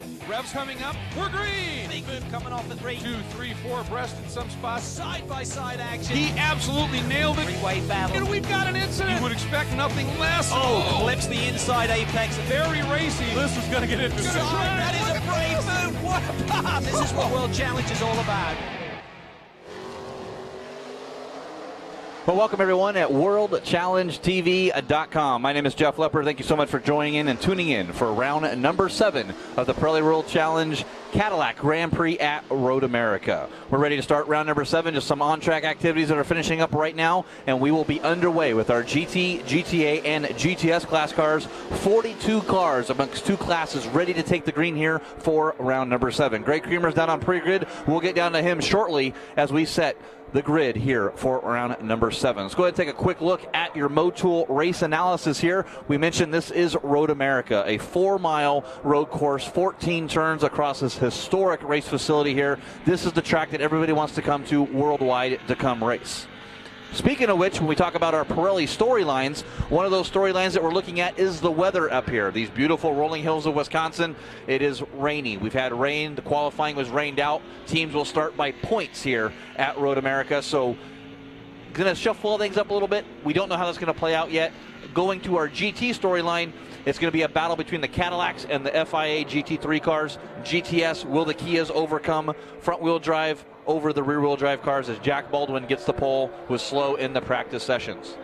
Revs coming up. We're green. Big move coming off the 3. 2, 3, 4 abreast in some spots. Side-by-side action. He absolutely nailed it. Three-way battle. And we've got an incident. You would expect nothing less. Clips the inside apex. Very racy. This is going to get into Side. That is a brave move. What a pass. This is what World Challenge is all about. Well, welcome everyone at WorldChallengeTV.com. My name is Jeff Lepper. Thank you so much for joining in and tuning in for round number 7 of the Pirelli World Challenge Cadillac Grand Prix at Road America. We're ready to start round number 7. Just some on-track activities that are finishing up right now, and we will be underway with our GT, GTA, and GTS class cars. 42 cars amongst 2 classes ready to take the green here for round number 7. Greg Creamer's down on pre-grid. We'll get down to him shortly as we set the grid here for round number 7. Let's go ahead and take a quick look at your Motul race analysis here. We mentioned this is Road America, a 4-mile road course, 14 turns across this historic race facility here. This is the track that everybody wants to come to worldwide to come race. Speaking of which, when we talk about our Pirelli storylines, one of those storylines that we're looking at is the weather up here. These beautiful rolling hills of Wisconsin. It is rainy. We've had rain. The qualifying was rained out. Teams will start by points here at Road America. So going to shuffle things up a little bit. We don't know how that's going to play out yet. Going to our GT storyline, it's going to be a battle between the Cadillacs and the FIA GT3 cars. GTS, will the Kias overcome front-wheel drive over the rear-wheel drive cars as Jack Baldwin gets the pole, was slow in the practice sessions.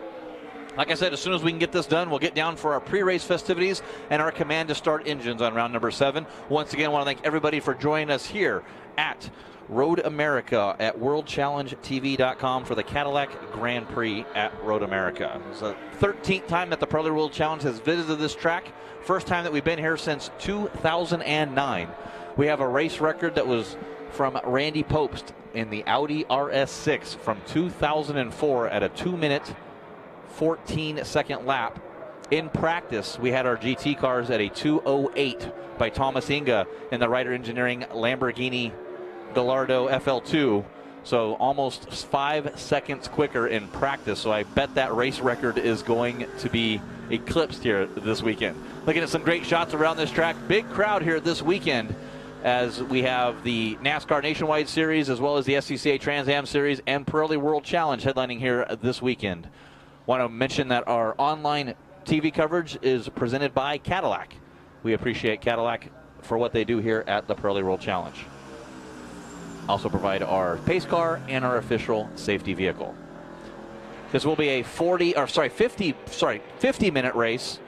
Like I said, as soon as we can get this done, we'll get down for our pre-race festivities and our command to start engines on round number 7. Once again, I want to thank everybody for joining us here at Road America at WorldChallengeTV.com for the Cadillac Grand Prix at Road America. It's the 13th time that the Pirelli World Challenge has visited this track. First time that we've been here since 2009. We have a race record that was from Randy Popst in the Audi RS6 from 2004 at a 2-minute, 14-second lap. In practice, we had our GT cars at a 2:08 by Thomas Inga in the Ryder Engineering Lamborghini Gallardo FL2. So almost 5 seconds quicker in practice. So I bet that race record is going to be eclipsed here this weekend. Looking at some great shots around this track. Big crowd here this weekend as we have the NASCAR Nationwide Series as well as the SCCA Trans Am Series and Pirelli World Challenge headlining here this weekend. Want to mention that our online TV coverage is presented by Cadillac. We appreciate Cadillac for what they do here at the Pirelli World Challenge. Also provide our pace car and our official safety vehicle. This will be a 50-minute race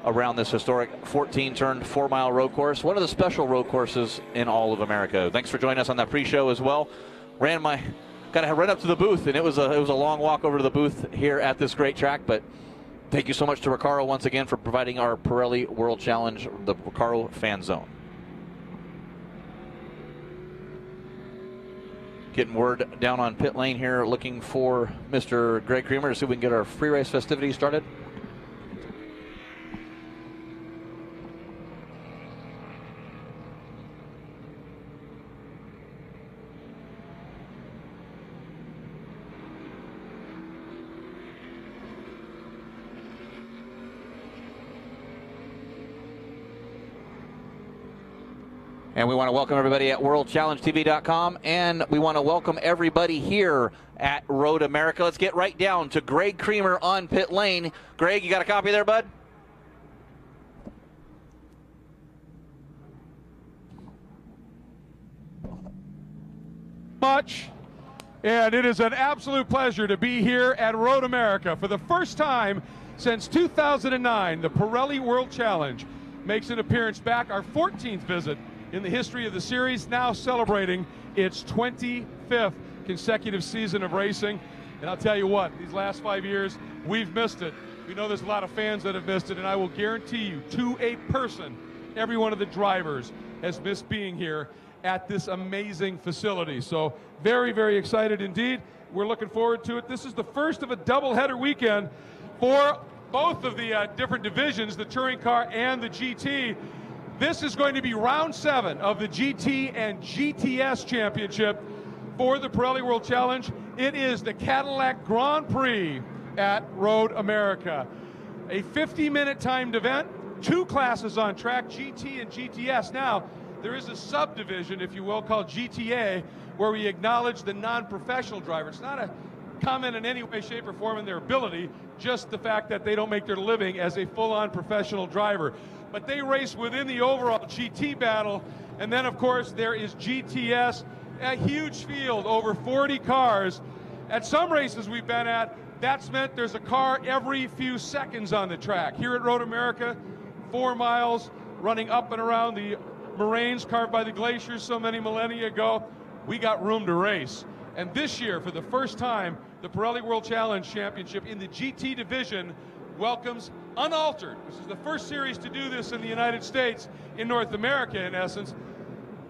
around this historic 14-turn 4-mile road course. One of the special road courses in all of America. Thanks for joining us on that pre-show as well. Got to run up to the booth, and it was a long walk over to the booth here at this great track. But thank you so much to Recaro once again for providing our Pirelli World Challenge, the Recaro Fan Zone. Getting word down on pit lane here, looking for Mr. Greg Creamer to see if we can get our free race festivities started. And we want to welcome everybody at WorldChallengeTV.com, and we want to welcome everybody here at Road America. Let's get right down to Greg Creamer on pit lane. Greg, you got a copy there, bud? Much. And it is an absolute pleasure to be here at Road America. For the first time since 2009, the Pirelli World Challenge makes an appearance back, our 14th visit in the history of the series, now celebrating its 25th consecutive season of racing. And I'll tell you what, these last 5 years, we've missed it. We know there's a lot of fans that have missed it, and I will guarantee you, to a person, every one of the drivers has missed being here at this amazing facility. So very, very excited indeed. We're looking forward to it. This is the first of a doubleheader weekend for both of the different divisions, the touring car and the GT. This is going to be round 7 of the GT and GTS championship for the Pirelli World Challenge. It is the Cadillac Grand Prix at Road America. A 50-minute timed event, 2 classes on track, GT and GTS. Now, there is a subdivision, if you will, called GTA, where we acknowledge the non-professional driver. It's not a comment in any way, shape, or form in their ability, just the fact that they don't make their living as a full-on professional driver. But they race within the overall GT battle, and then, of course, there is GTS, a huge field, over 40 cars. At some races we've been at, that's meant there's a car every few seconds on the track. Here at Road America, 4 miles, running up and around the moraines carved by the glaciers so many millennia ago, we got room to race. And this year, for the first time, the Pirelli World Challenge Championship in the GT division welcomes unaltered. This is the first series to do this in the United States, in North America in essence,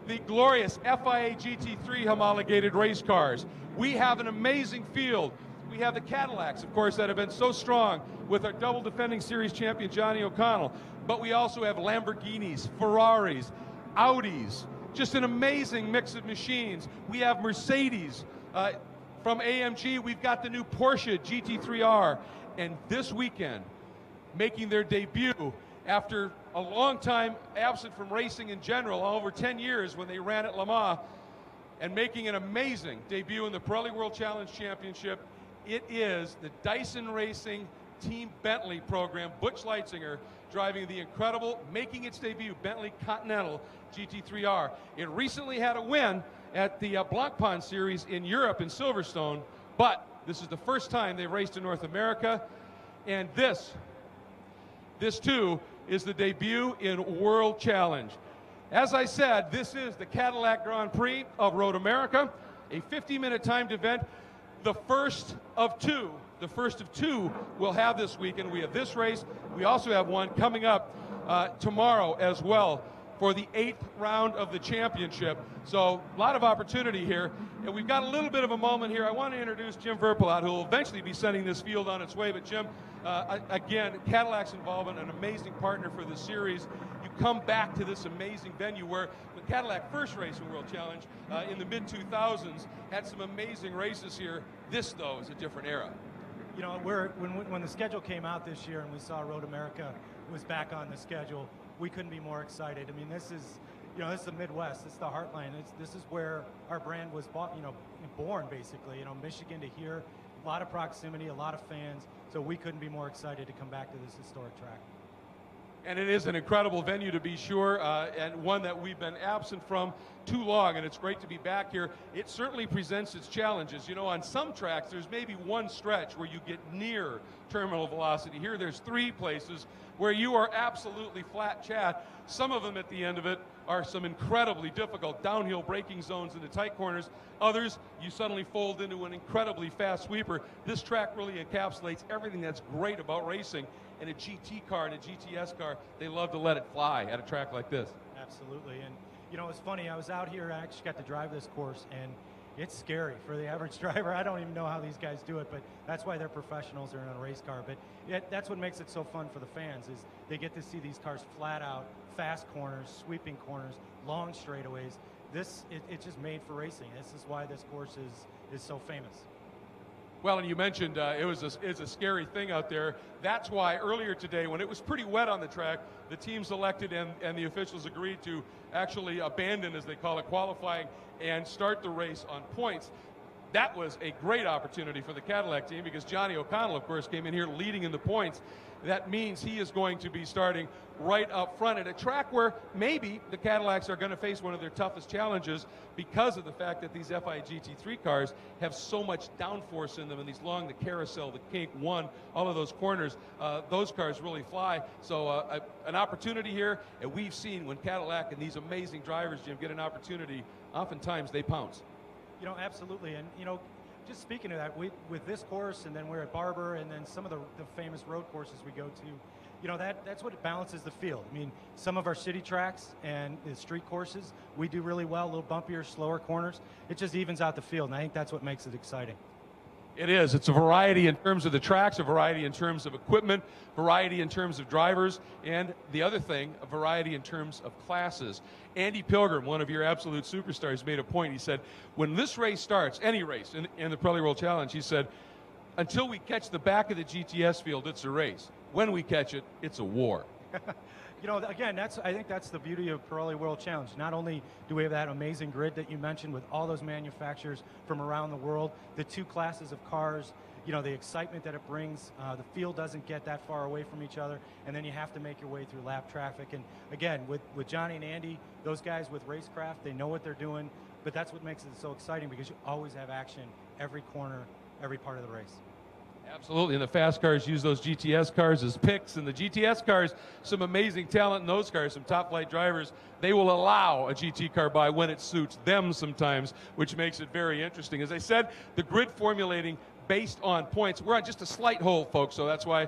the glorious FIA GT3 homologated race cars. We have an amazing field. We have the Cadillacs, of course, that have been so strong with our double defending series champion Johnny O'Connell, but we also have Lamborghinis, Ferraris, Audis, just an amazing mix of machines. We have Mercedes. From AMG, we've got the new Porsche GT3R, and this weekend, making their debut after a long time absent from racing in general, over 10 years when they ran at Le Mans, and making an amazing debut in the Pirelli World Challenge Championship, it is the Dyson Racing Team Bentley program. Butch Leitzinger driving the incredible, making its debut, Bentley Continental GT3R. It recently had a win at the Blancpain Series in Europe in Silverstone, but this is the first time they've raced in North America, and this too is the debut in World Challenge. As I said, this is the Cadillac Grand Prix of Road America, a 50-minute timed event, the first of two. The first of 2 we'll have this weekend. We have this race. We also have one coming up tomorrow as well for the 8th round of the championship. So a lot of opportunity here. And we've got a little bit of a moment here. I want to introduce Jim Verpilot, who will eventually be sending this field on its way. But Jim, again, Cadillac's involvement, an amazing partner for the series. You come back to this amazing venue where the Cadillac first race in World Challenge in the mid-2000s had some amazing races here. This, though, is a different era. You know, when the schedule came out this year and we saw Road America was back on the schedule, we couldn't be more excited. I mean, this is the Midwest. It's the heartland. This is where our brand was born, basically. Michigan to here, a lot of proximity, a lot of fans. So we couldn't be more excited to come back to this historic track. And it is an incredible venue, to be sure, and one that we've been absent from too long, and it's great to be back here. It certainly presents its challenges. On some tracks, there's maybe one stretch where you get near terminal velocity. Here, there's 3 places where you are absolutely flat chat. Some of them at the end of it are some incredibly difficult downhill braking zones in the tight corners. Others, you suddenly fold into an incredibly fast sweeper. This track really encapsulates everything that's great about racing. And a GT car and a GTS car, they love to let it fly at a track like this. Absolutely. And, it's funny. I was out here, I actually got to drive this course, and it's scary for the average driver. I don't even know how these guys do it, but that's why they're professionals. They're in a race car. But that's what makes it so fun for the fans is they get to see these cars flat out, fast corners, sweeping corners, long straightaways. It's just made for racing. This is why this course is so famous. Well, and you mentioned it's a scary thing out there. That's why earlier today, when it was pretty wet on the track, the teams elected and the officials agreed to actually abandon, as they call it, qualifying and start the race on points. That was a great opportunity for the Cadillac team because Johnny O'Connell, of course, came in here leading in the points. That means he is going to be starting right up front at a track where maybe the Cadillacs are going to face one of their toughest challenges because of the fact that these FI GT3 cars have so much downforce in them, and these long, the carousel, the kink, one, all of those corners, those cars really fly. So an opportunity here, and we've seen when Cadillac and these amazing drivers, Jim, get an opportunity, oftentimes they pounce. Absolutely. And, just speaking of that, with this course, and then we're at Barber, and then some of the famous road courses we go to, that's what balances the field. I mean, some of our city tracks and the street courses, we do really well, a little bumpier, slower corners. It just evens out the field, and I think that's what makes it exciting. It is. It's a variety in terms of the tracks, a variety in terms of equipment, variety in terms of drivers, and the other thing, a variety in terms of classes. Andy Pilgrim, one of your absolute superstars, made a point. He said, when this race starts, any race in the Pirelli World Challenge, he said, until we catch the back of the GTS field, it's a race. When we catch it, it's a war. You know, again, I think that's the beauty of Pirelli World Challenge. Not only do we have that amazing grid that you mentioned with all those manufacturers from around the world, the two classes of cars, you know, the excitement that it brings, the field doesn't get that far away from each other, and then you have to make your way through lap traffic. And again, with Johnny and Andy, those guys with racecraft, they know what they're doing, but that's what makes it so exciting, because you always have action every corner, every part of the race. Absolutely, and the fast cars use those GTS cars as picks, and the GTS cars, some amazing talent in those cars, some top flight drivers. They will allow a GT car by when it suits them sometimes, which makes it very interesting. As I said, the grid formulating based on points. We're on just a slight hold, folks, so that's why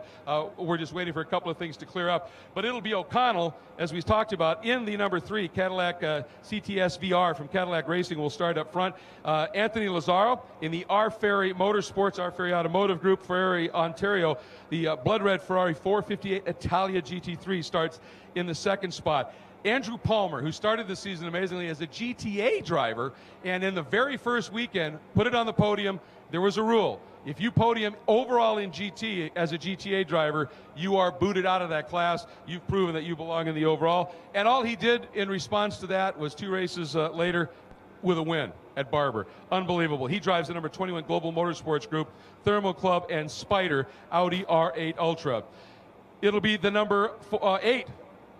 we're just waiting for a couple of things to clear up. But it'll be O'Connell, as we talked about, in the number 3 Cadillac CTS VR from Cadillac Racing will start up front. Anthony Lazzaro in the R Ferry Motorsports, R Ferry Automotive Group, Ferrari, Ontario. The blood red Ferrari 458 Italia GT3 starts in the 2nd spot. Andrew Palmer, who started the season amazingly as a GTA driver, and in the very first weekend, put it on the podium. There was a rule. If you podium overall in GT as a GTA driver, you are booted out of that class. You've proven that you belong in the overall. And all he did in response to that was 2 races later with a win at Barber. Unbelievable. He drives the number 21 Global Motorsports Group, Thermal Club, and Spider Audi R8 Ultra. It'll be the number 8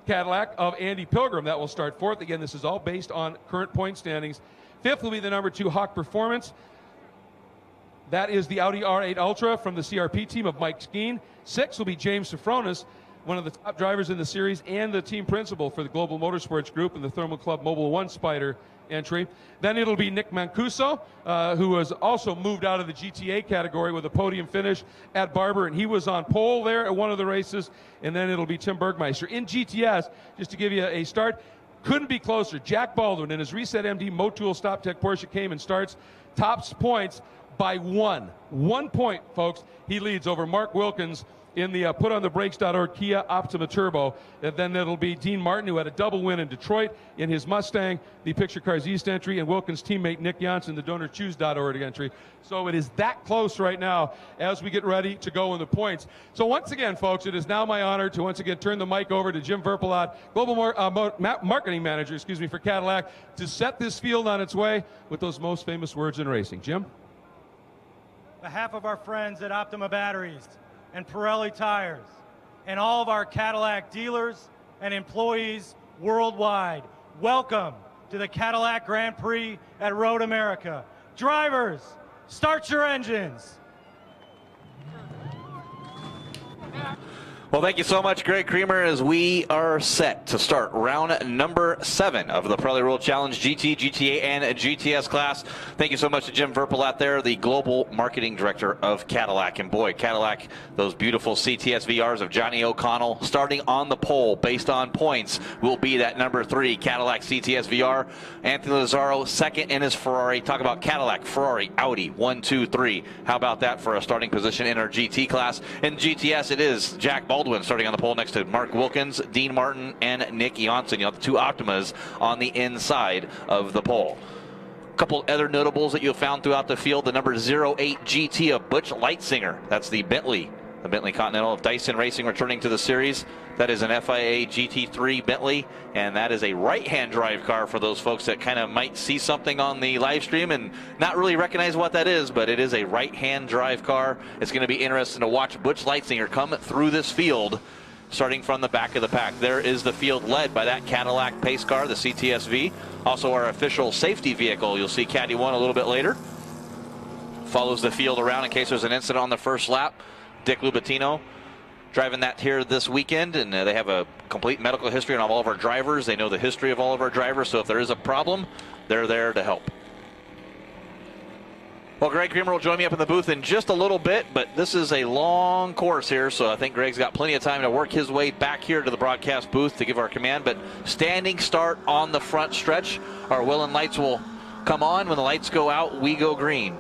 Cadillac of Andy Pilgrim that will start 4th. Again, this is all based on current point standings. 5th will be the number 2 Hawk Performance. That is the Audi R8 Ultra from the CRP team of Mike Skeen. 6th will be James Safronis, one of the top drivers in the series and the team principal for the Global Motorsports Group and the Thermal Club Mobile 1 Spider entry. Then it'll be Nick Mancuso, who has also moved out of the GTA category with a podium finish at Barber, and he was on pole there at one of the races. And then it'll be Tim Bergmeister. In GTS, just to give you a start, couldn't be closer. Jack Baldwin in his Reset MD Motul Stop Tech Porsche came and starts, tops points by 1 point, folks. He leads over Mark Wilkins in the PutOnTheBrakes.org Kia Optima Turbo. And then it'll be Dean Martin, who had a double win in Detroit in his Mustang, the Picture Cars East entry, and Wilkins' teammate Nick Janssen, the DonorChoose.org entry. So it is that close right now as we get ready to go in the points. So once again, folks, it is now my honor to once again turn the mic over to Jim Verpelat, Global Marketing Manager, for Cadillac, to set this field on its way with those most famous words in racing. Jim? On behalf of our friends at Optima Batteries and Pirelli Tires and all of our Cadillac dealers and employees worldwide, welcome to the Cadillac Grand Prix at Road America. Drivers, start your engines. Well, thank you so much, Greg Creamer, as we are set to start round number 7 of the Pirelli World Challenge GT, GTA, and GTS class. Thank you so much to Jim Verpelat there, the Global Marketing Director of Cadillac. And boy, Cadillac, those beautiful CTS VRs of Johnny O'Connell, starting on the pole based on points, will be that number 3 Cadillac CTS VR. Anthony Lazzaro, 2nd in his Ferrari. Talk about Cadillac, Ferrari, Audi, 1, 2, 3. How about that for a starting position in our GT class? In GTS, it is Jack Baldwin starting on the pole next to Mark Wilkins, Dean Martin, and Nick Janssen. You have the 2 Optimas on the inside of the pole. A couple other notables that you have found throughout the field. The number 08 GT of Butch Leitzinger. That's the Bentley Continental of Dyson Racing returning to the series. That is an FIA GT3 Bentley, and that is a right-hand drive car for those folks that kind of might see something on the live stream and not really recognize what that is, but it is a right-hand drive car. It's going to be interesting to watch Butch Leitzinger come through this field, starting from the back of the pack. There is the field led by that Cadillac pace car, the CTS-V. Also our official safety vehicle. You'll see Caddy 1 a little bit later. Follows the field around in case there's an incident on the first lap. Dick Lubatino driving that here this weekend, and they have a complete medical history on all of our drivers. They know the history of all of our drivers, so if there is a problem, they're there to help. Well, Greg Creamer will join me up in the booth in just a little bit, but this is a long course here, so I think Greg's got plenty of time to work his way back here to the broadcast booth to give our command. But standing start on the front stretch. Our Willen lights will come on. When the lights go out, we go green,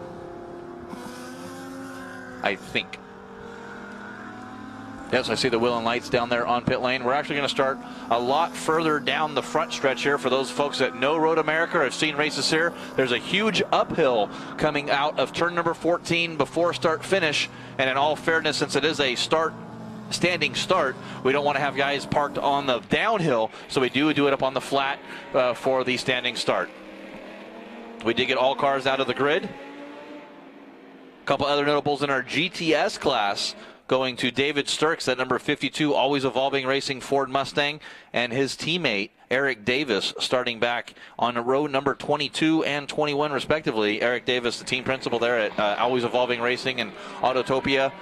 I think. Yes, I see the Willen lights down there on pit lane. We're actually going to start a lot further down the front stretch here. For those folks that know Road America or have seen races here, there's a huge uphill coming out of turn number 14 before start finish. And in all fairness, since it is a start standing start. We don't want to have guys parked on the downhill, so we do it up on the flat for the standing start. We did get all cars out of the grid. A couple other notables in our GTS class, going to David Sturks at number 52, Always Evolving Racing Ford Mustang, and his teammate Eric Davis starting back on row number 22 and 21 respectively. Eric Davis, the team principal there at Always Evolving Racing and Autotopia.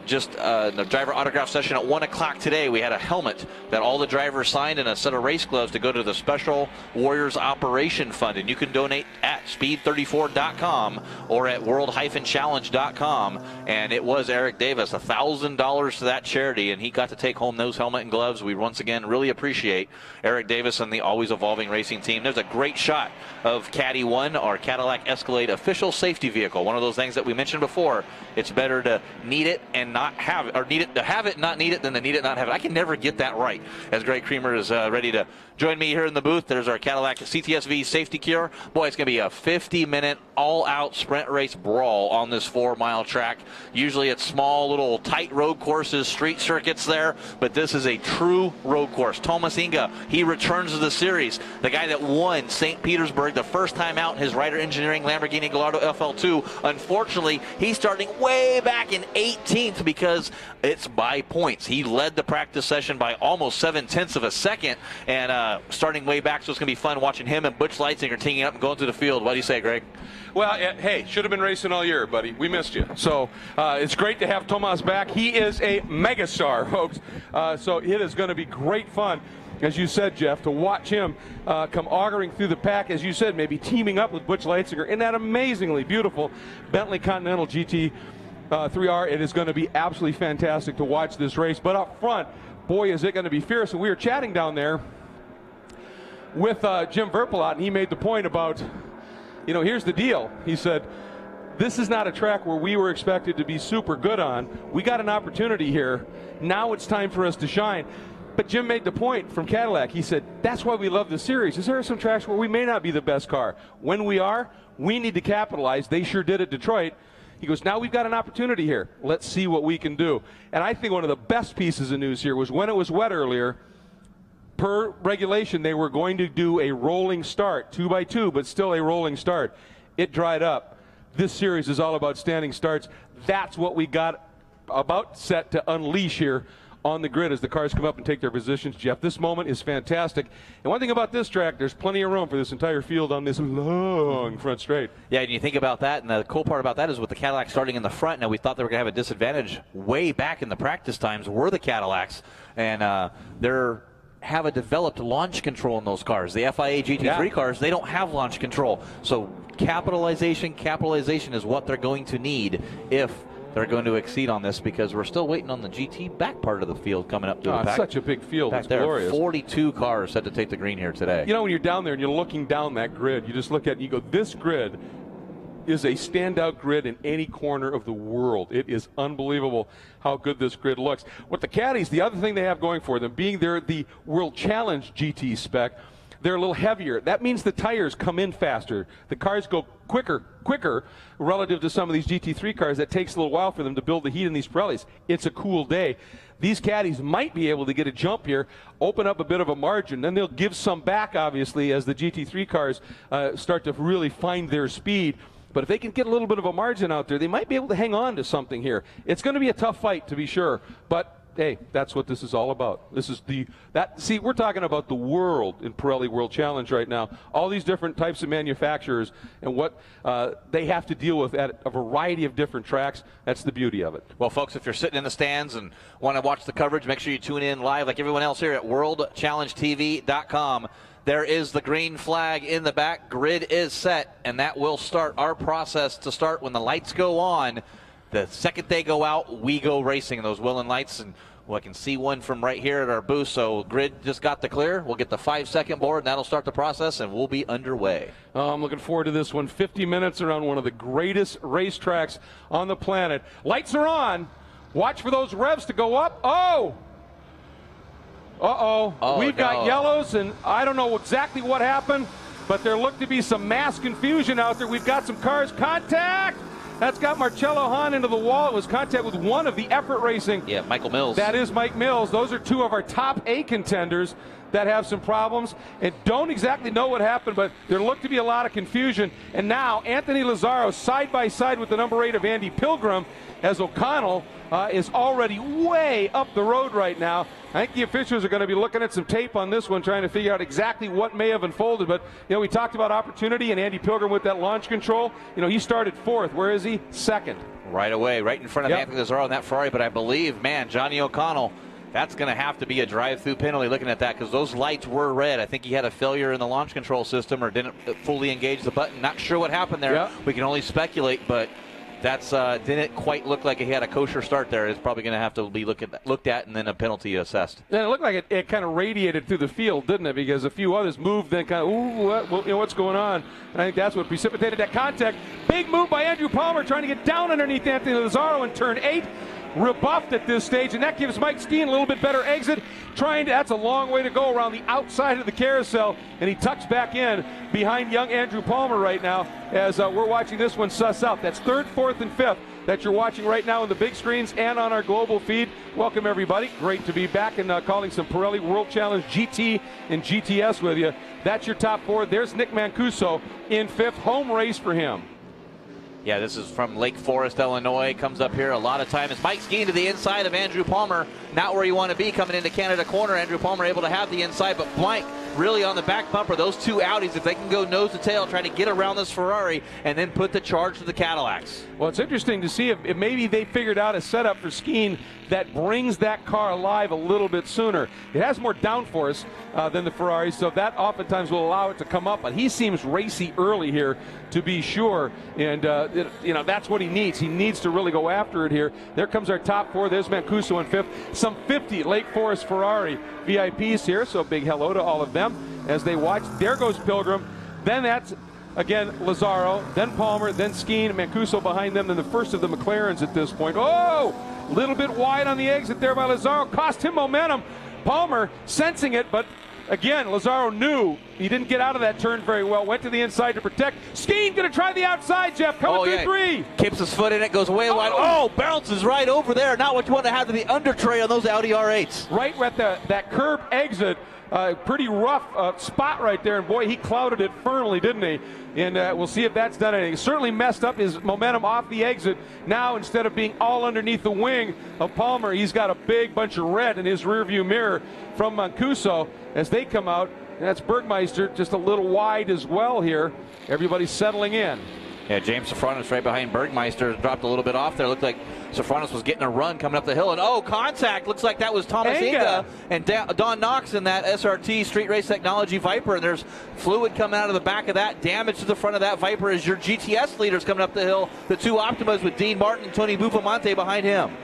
Just the driver autograph session at 1 o'clock today. We had a helmet that all the drivers signed and a set of race gloves to go to the Special Warriors Operation Fund. And you can donate at speed34.com or at world-challenge.com. And it was Eric Davis, $1,000 to that charity, and he got to take home those helmet and gloves. We once again really appreciate Eric Davis and the Always Evolving Racing team. There's a great shot of Caddy 1, our Cadillac Escalade official safety vehicle. One of those things that we mentioned before. It's better to need it and not have it, or need it to have it, not need it, than to need it, not have it. I can never get that right. As Greg Creamer is ready to join me here in the booth, there's our Cadillac CTSV safety cure. Boy, it's going to be a 50-minute all-out sprint race brawl on this 4-mile track. Usually it's small, little tight road courses, street circuits there, but this is a true road course. Thomas Inga, he returns to the series. The guy that won St. Petersburg the first time out in his Ryder Engineering Lamborghini Gallardo FL2. Unfortunately, he's starting way back in 18th because it's by points. He led the practice session by almost 0.7 of a second, and starting way back, so it's going to be fun watching him and Butch Leitzinger teaming up and going through the field. What do you say, Greg? Well, hey, should have been racing all year, buddy. We missed you. So it's great to have Tomas back. He is a megastar, folks. So it is going to be great fun, as you said, Jeff, to watch him come auguring through the pack, as you said, maybe teaming up with Butch Leitzinger in that amazingly beautiful Bentley Continental GT 3R. It is going to be absolutely fantastic to watch this race. But up front, boy, is it going to be fierce. And we were chatting down there with Jim Verpelot, and he made the point about, you know, here's the deal. He said, this is not a track where we were expected to be super good on. We got an opportunity here. Now it's time for us to shine. But Jim made the point from Cadillac. He said, that's why we love this series, is there are some tracks where we may not be the best car. When we are, we need to capitalize. They sure did at Detroit. He goes, now we've got an opportunity here. Let's see what we can do. And I think one of the best pieces of news here was when it was wet earlier, per regulation, they were going to do a rolling start, 2x2, but still a rolling start. It dried up. This series is all about standing starts. That's what we got about set to unleash here on the grid as the cars come up and take their positions. Jeff, this moment is fantastic. And one thing about this track, there's plenty of room for this entire field on this long front straight. Yeah, and you think about that, and the cool part about that is with the Cadillac starting in the front, now we thought they were going to have a disadvantage way back in the practice times were the Cadillacs, and they're have a developed launch control in those cars. The FIA GT3 cars, they don't have launch control. So capitalization is what they're going to need if they're going to exceed on this, because we're still waiting on the GT back part of the field coming up to the pack. Such a big field. Back it's there, glorious. 42 cars set to take the green here today. You know, when you're down there and you're looking down that grid, you just look at it and you go, this grid is a standout grid in any corner of the world. It is unbelievable how good this grid looks. With the Caddies, the other thing they have going for them, being they're the World Challenge GT spec, they're a little heavier. That means the tires come in faster. The cars go quicker relative to some of these GT3 cars. That takes a little while for them to build the heat in these Pirellis. It's a cool day. These Caddies might be able to get a jump here, open up a bit of a margin. Then they'll give some back, obviously, as the GT3 cars start to really find their speed. But if they can get a little bit of a margin out there, they might be able to hang on to something here. It's going to be a tough fight, to be sure. But hey, that's what this is all about. This is see, we're talking about the world in Pirelli World Challenge right now. All these different types of manufacturers and what they have to deal with at a variety of different tracks. That's the beauty of it. Well, folks, if you're sitting in the stands and want to watch the coverage, make sure you tune in live like everyone else here at worldchallengetv.com. There is the green flag in the back. Grid is set, and that will start our process to start when the lights go on. The second they go out, we go racing those Willen lights. And well, I can see one from right here at our booth. So Grid just got the clear. We'll get the 5-second board, and that'll start the process, and we'll be underway. I'm looking forward to this one. 50 minutes around one of the greatest racetracks on the planet. Lights are on. Watch for those revs to go up. Oh! We've got yellows, and I don't know exactly what happened, but there looked to be some mass confusion out there. We've got some cars. Contact! That's got Marcello Hahn into the wall. It was contact with one of the Effort Racing. Yeah, Michael Mills. That is Mike Mills. Those are two of our top A contenders that have some problems and don't exactly know what happened, but there looked to be a lot of confusion. And now Anthony Lazzaro side by side with the number 8 of Andy Pilgrim, as O'Connell is already way up the road right now. I think the officials are going to be looking at some tape on this one, trying to figure out exactly what may have unfolded. But, you know, we talked about opportunity, and Andy Pilgrim with that launch control. You know, he started 4th. Where is he? 2nd. Right away, right in front of Anthony Lazzaro in that Ferrari. But I believe, man, Johnny O'Connell, that's going to have to be a drive-through penalty looking at that, because those lights were red. I think he had a failure in the launch control system or didn't fully engage the button. Not sure what happened there. We can only speculate, but that's didn't quite look like he had a kosher start there. It's probably going to have to be looked at and then a penalty assessed. And it looked like it kind of radiated through the field, didn't it? Because a few others moved, then kind of, ooh, what's going on? And I think that's what precipitated that contact. Big move by Andrew Palmer trying to get down underneath Anthony Lazzaro in turn 8. Rebuffed at this stage, and that gives Mike Skeen a little bit better exit. That's a long way to go around the outside of the carousel, and he tucks back in behind young Andrew Palmer right now as we're watching this one suss out. That's 3rd, 4th, and 5th that you're watching right now on the big screens and on our global feed. Welcome, everybody. Great to be back and calling some Pirelli World Challenge GT and GTS with you. That's your top 4. There's Nick Mancuso in 5th. Home race for him. Yeah, this is from Lake Forest, Illinois. Comes up here a lot of time. It's Mike Skeen to the inside of Andrew Palmer. Not where you want to be coming into Canada corner. Andrew Palmer able to have the inside, but blank really on the back bumper. Those two Audis, if they can go nose to tail, try to get around this Ferrari and then put the charge to the Cadillacs. Well, it's interesting to see if maybe they figured out a setup for Skeen that brings that car alive a little bit sooner. It has more downforce than the Ferrari, so that oftentimes will allow it to come up. But he seems racy early here, to be sure, and you know, that's what he needs. He needs to really go after it here. There comes our top 4. There's Mancuso in 5th. Some 50 Lake Forest Ferrari VIPs here, so big hello to all of them as they watch. There goes Pilgrim. Then that's, again, Lazzaro, then Palmer, then Skeen, Mancuso behind them, then the first of the McLarens at this point. Oh, a little bit wide on the exit there by Lazzaro. Cost him momentum. Palmer sensing it, but again, Lazzaro knew he didn't get out of that turn very well. Went to the inside to protect. Skeen going to try the outside, Jeff. Coming through 3. Keeps his foot in it, goes way wide. Oh, bounces right over there. Not what you want to have to the under tray on those Audi R8s. Right at that curb exit. Pretty rough spot right there, and boy, he clouded it firmly, didn't he? And we'll see if that's done anything. Certainly messed up his momentum off the exit. Now, instead of being all underneath the wing of Palmer, he's got a big bunch of red in his rearview mirror from Mancuso as they come out. And that's Bergmeister, just a little wide as well here. Everybody's settling in. Yeah, James Safranos right behind Bergmeister, dropped a little bit off there. Looked like Safranos was getting a run coming up the hill. And, oh, contact. Looks like that was Thomas Inga and Don Knox in that SRT Street Race Technology Viper. And there's fluid coming out of the back of that. Damage to the front of that Viper as your GTS leaders coming up the hill. The 2 Optimas with Dean Martin and Tony Buffamante behind him.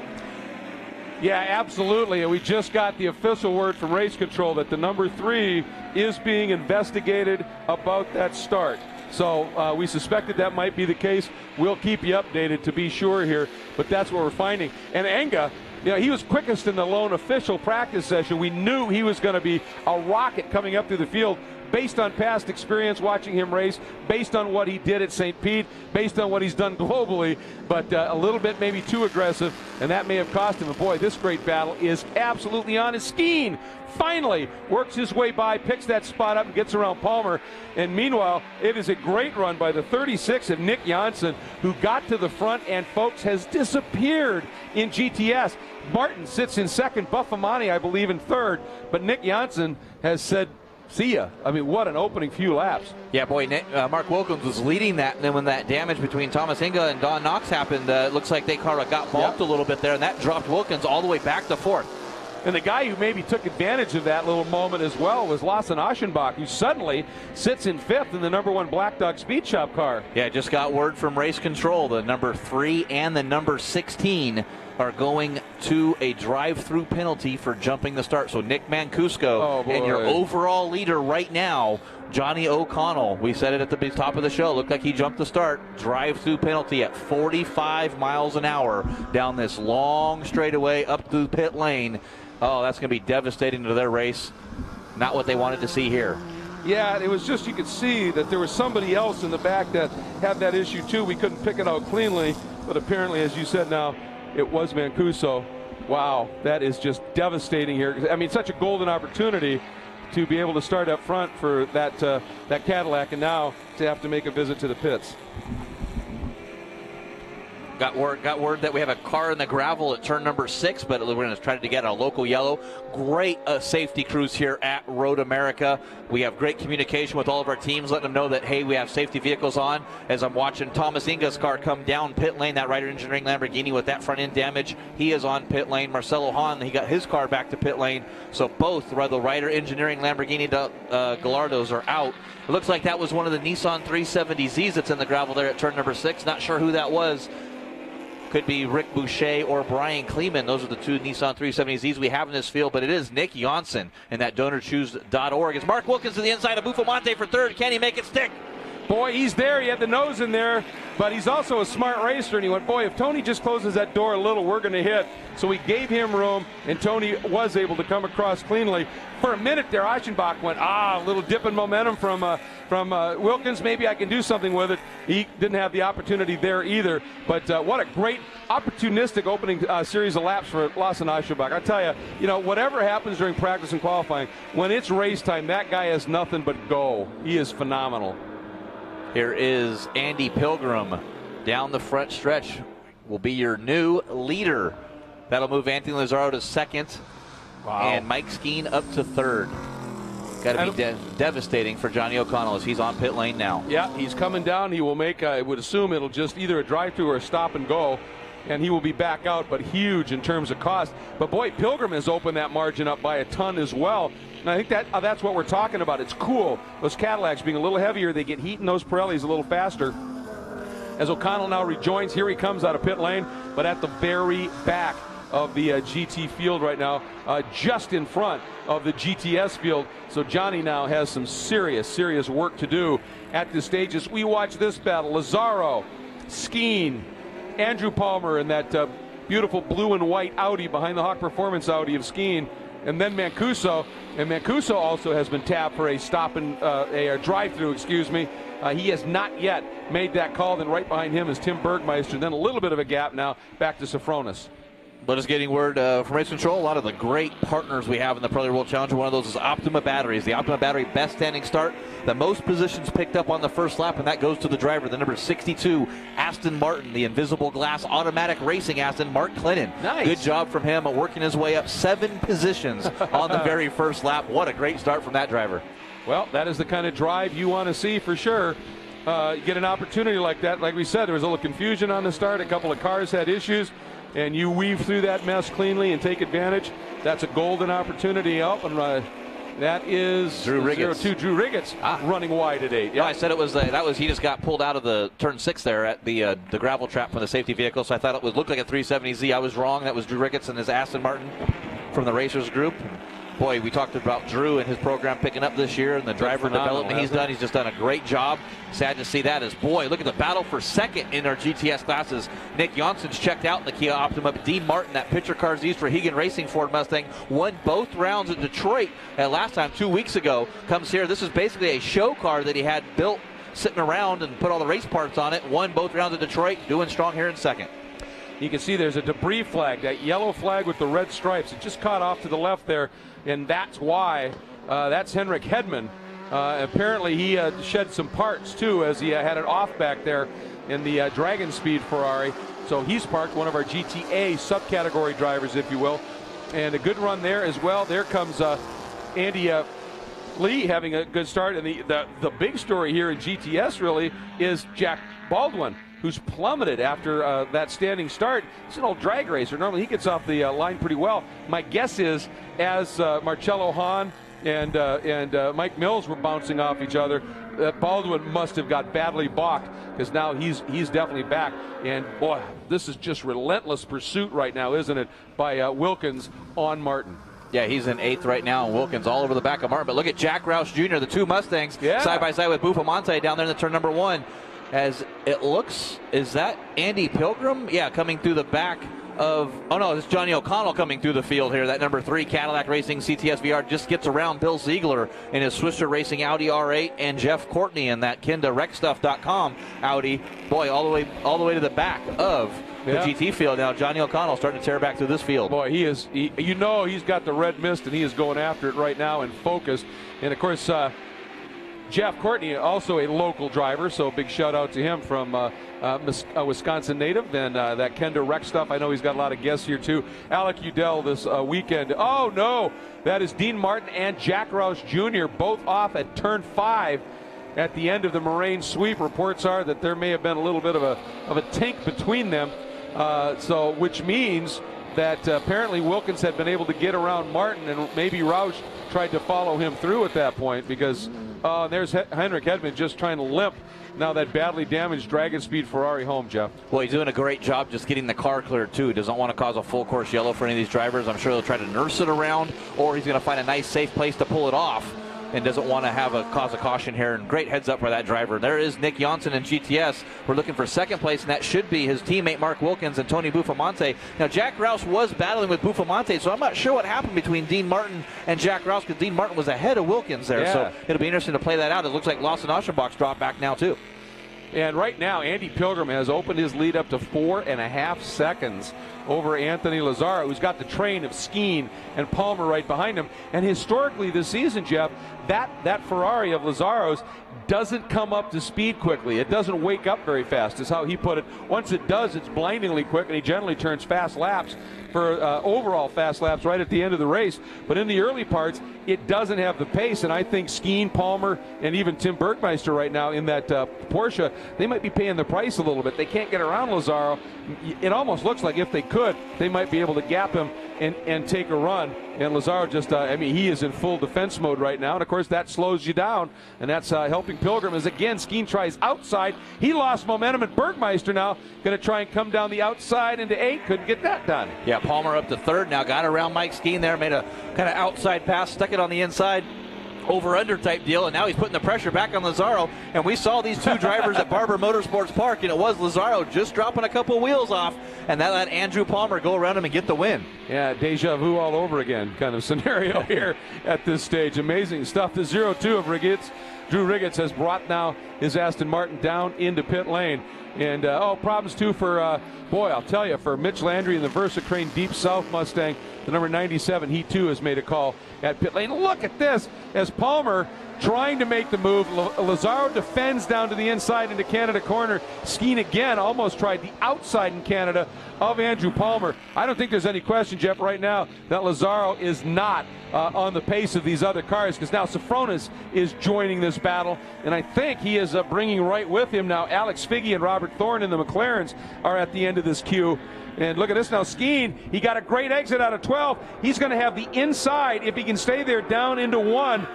Yeah, absolutely. And we just got the official word from Race Control that the number 3 is being investigated about that start. So we suspected that might be the case. We'll keep you updated to be sure here, but that's what we're finding. And Enga, you know, he was quickest in the lone official practice session. We knew he was going to be a rocket coming up through the field based on past experience watching him race, based on what he did at St. Pete, based on what he's done globally, but a little bit maybe too aggressive, and that may have cost him. But boy, this great battle is absolutely on. His Skeen finally works his way by, picks that spot up and gets around Palmer. And meanwhile, it is a great run by the 36 of Nick Janssen, who got to the front and, folks, has disappeared in GTS. Martin sits in 2nd, Buffamani, I believe, in 3rd, but Nick Janssen has said, see ya. I mean, what an opening few laps. Yeah, boy, Mark Wilkins was leading that, and then when that damage between Thomas Inga and Don Knox happened, it looks like they got bumped a little bit there, and that dropped Wilkins all the way back to 4th. And the guy who maybe took advantage of that little moment as well was Lawson Aschenbach, who suddenly sits in 5th in the number 1 Black Dog Speed Shop car. Yeah, just got word from Race Control. The number 3 and the number 16 are going to a drive-through penalty for jumping the start. So Nick Mancuso and your overall leader right now, Johnny O'Connell. We said it at the top of the show. Looked like he jumped the start. Drive-through penalty at 45 miles an hour down this long straightaway up through pit lane. Oh, that's going to be devastating to their race. Not what they wanted to see here. Yeah, it was just, you could see that there was somebody else in the back that had that issue too. We couldn't pick it out cleanly, but apparently, as you said now, it was Mancuso. Wow, that is just devastating here. I mean, such a golden opportunity to be able to start up front for that that Cadillac, and now to have to make a visit to the pits. Got word that we have a car in the gravel at turn number 6, but we're going to try to get a local yellow. Great safety crews here at Road America. We have great communication with all of our teams, letting them know that, hey, we have safety vehicles on. As I'm watching Thomas Inga's car come down pit lane, that Ryder Engineering Lamborghini with that front end damage, he is on pit lane. Marcelo Hahn, he got his car back to pit lane. So both the Ryder Engineering Lamborghini Gallardos are out. It looks like that was one of the Nissan 370Zs that's in the gravel there at turn number 6. Not sure who that was. Could be Rick Boucher or Brian Kleeman. Those are the two Nissan 370Zs we have in this field, but it is Nick Janssen in that DonorChoose.org. It's Mark Wilkins to the inside of Bufamonte for third. Can he make it stick? Boy, he's there. He had the nose in there, but he's also a smart racer. And he went, boy, if Tony just closes that door a little, we're going to hit. So we gave him room, and Tony was able to come across cleanly. For a minute there, Eichenbach went, a little dip in momentum from Wilkins. Maybe I can do something with it. He didn't have the opportunity there either. But what a great opportunistic opening series of laps for Lawson Eichenbach. I tell you, whatever happens during practice and qualifying, when it's race time, that guy has nothing but go. He is phenomenal. Here is Andy Pilgrim down the front stretch. Will be your new leader. That'll move Anthony Lazzaro to second. Wow. And Mike Skeen up to third. Got to be devastating for Johnny O'Connell as he's on pit lane now. Yeah, he's coming down. He will make, I would assume it'll just either a drive-through or a stop and go. And he will be back out, but huge in terms of cost. But boy, Pilgrim has opened that margin up by a ton as well. And I think that's what we're talking about. It's cool. Those Cadillacs being a little heavier, they get heat in those Pirellis a little faster. As O'Connell now rejoins, here he comes out of pit lane, but at the very back of the GT field right now, just in front of the GTS field. So Johnny now has some serious work to do at this stage as we watch this battle. Lazzaro, Skeen, Andrew Palmer in that beautiful blue and white Audi behind the Hawk Performance Audi of Skeen, and then Mancuso. And Mancuso also has been tapped for a stop and a drive-through, excuse me. He has not yet made that call. Then right behind him is Tim Bergmeister. Then a little bit of a gap now back to Sofronis. But it's getting word from Race Control, a lot of the great partners we have in the Pirelli World Challenge. One of those is Optima Batteries. The Optima Battery best standing start. The most positions picked up on the first lap, and that goes to the driver, the number 62, Aston Martin, the invisible glass automatic racing Aston, Mark Clinton. Nice. Good job from him working his way up 7 positions on the very first lap. What a great start from that driver. Well, that is the kind of drive you want to see for sure. Get an opportunity like that. Like we said, there was a little confusion on the start. A couple of cars had issues. And you weave through that mess cleanly and take advantage. That's a golden opportunity up, and that is Drew Riggins. 02 Drew Riggins running wide at 8. Yeah, I said it was he just got pulled out of the turn 6 there at the gravel trap from the safety vehicle. So I thought it looked like a 370Z. I was wrong. That was Drew Riggins and his Aston Martin from the Racers group. Boy, we talked about Drew and his program picking up this year and the driver development he's done. He's just done a great job. Sad to see that as, boy, look at the battle for second in our GTS classes. Nick Janssen's checked out in the Kia Optima. Dean Martin, that picture cars East for Hegan Racing Ford Mustang, won both rounds at Detroit last time 2 weeks ago. Comes here. This is basically a show car that he had built sitting around and put all the race parts on it. Won both rounds at Detroit, doing strong here in second. You can see there's a debris flag, that yellow flag with the red stripes. It just caught off to the left there, and that's why. That's Henrik Hedman. Apparently he shed some parts too as he had it off back there in the Dragon Speed Ferrari. So he's parked, one of our GTA subcategory drivers, if you will. And a good run there as well. There comes Andy Lee having a good start. And the big story here in GTS really is Jack Baldwin, who's plummeted after that standing start. He's an old drag racer. Normally he gets off the line pretty well. My guess is as Marcello Hahn and Mike Mills were bouncing off each other, Baldwin must have got badly balked, because now he's definitely back. And boy, this is just relentless pursuit right now, isn't it, by Wilkins on Martin. Yeah, he's in 8th right now, and Wilkins all over the back of Martin. But look at Jack Roush Jr., the two Mustangs, side by side with Bufamonte down there in the turn number 1. As it looks, is that Andy Pilgrim? Yeah, coming through the back of, oh no, it's Johnny O'Connell coming through the field here. That number 3 Cadillac Racing CTS VR just gets around Bill Ziegler in his Swisher Racing Audi R8 and Jeff Courtney in that KendaRecStuff.com Audi. Boy, all the way to the back of the GT field. Now Johnny O'Connell starting to tear back through this field. Boy, he's got the red mist, and he is going after it right now and focused. And of course, Jeff Courtney, also a local driver, so big shout out to him from a Wisconsin native. And that Kenda Rec stuff, I know he's got a lot of guests here too. Alec Udell this weekend. Oh no, that is Dean Martin and Jack Roush Jr. both off at turn 5 at the end of the Moraine sweep. Reports are that there may have been a little bit of a tink between them, which means that apparently Wilkins had been able to get around Martin, and maybe Roush tried to follow him through at that point, because there's Henrik Hedman just trying to limp now that badly damaged Dragon Speed Ferrari home, Jeff. Well, he's doing a great job just getting the car cleared too. He doesn't want to cause a full course yellow for any of these drivers. I'm sure they'll try to nurse it around, or he's going to find a nice safe place to pull it off, and doesn't want to have a cause of caution here. And great heads up for that driver. There is Nick Janssen in GTS. We're looking for second place, and that should be his teammate Mark Wilkins and Tony Buffamonte. Now Jack Roush was battling with Buffamonte, so I'm not sure what happened between Dean Martin and Jack Roush, because Dean Martin was ahead of Wilkins there. So it'll be interesting to play that out. It looks like Lawson Aschenbach's dropped back now too. And right now, Andy Pilgrim has opened his lead up to 4.5 seconds over Anthony Lazzaro, who's got the train of Skeen and Palmer right behind him. And historically this season, Jeff, that Ferrari of Lazzaro's doesn't come up to speed quickly. It doesn't wake up very fast, is how he put it. Once it does, it's blindingly quick, and he generally turns fast laps for overall fast laps right at the end of the race. But in the early parts, it doesn't have the pace, and I think Skeen, Palmer, and even Tim Bergmeister right now in that Porsche, they might be paying the price a little bit. They can't get around Lazzaro. It almost looks like if they could, they might be able to gap him and take a run. And Lazzaro just, he is in full defense mode right now, and of course that slows you down, and that's helping Pilgrim as again Skeen tries outside. He lost momentum, and Bergmeister now going to try and come down the outside into 8. Couldn't get that done. Yeah, Palmer up to 3rd now, got around Mike Skeen there, made a kind of outside pass, stuck it on the inside, over-under type deal, and now he's putting the pressure back on Lazzaro. And we saw these two drivers at Barber Motorsports Park, and it was Lazzaro just dropping a couple wheels off, and that let Andrew Palmer go around him and get the win. Yeah, deja vu all over again kind of scenario here at this stage. Amazing stuff. The 0-2 of Riggins. Drew Riggins has brought now his Aston Martin down into pit lane. And, problems too for, I'll tell you, for Mitch Landry in the VersaCrane Deep South Mustang, the number 97, he too has made a call at pit lane. Look at this, as Palmer trying to make the move. Lazzaro defends down to the inside into Canada corner. Skeen again almost tried the outside in Canada of Andrew Palmer. I don't think there's any question, Jeff, right now that Lazzaro is not on the pace of these other cars, because now Safronis is joining this battle, and I think he is bringing right with him now Alex Figge and Robert Thorne in the McLarens are at the end of this queue. And look at this now, Skeen, he got a great exit out of 12. He's going to have the inside, if he can stay there, down into 1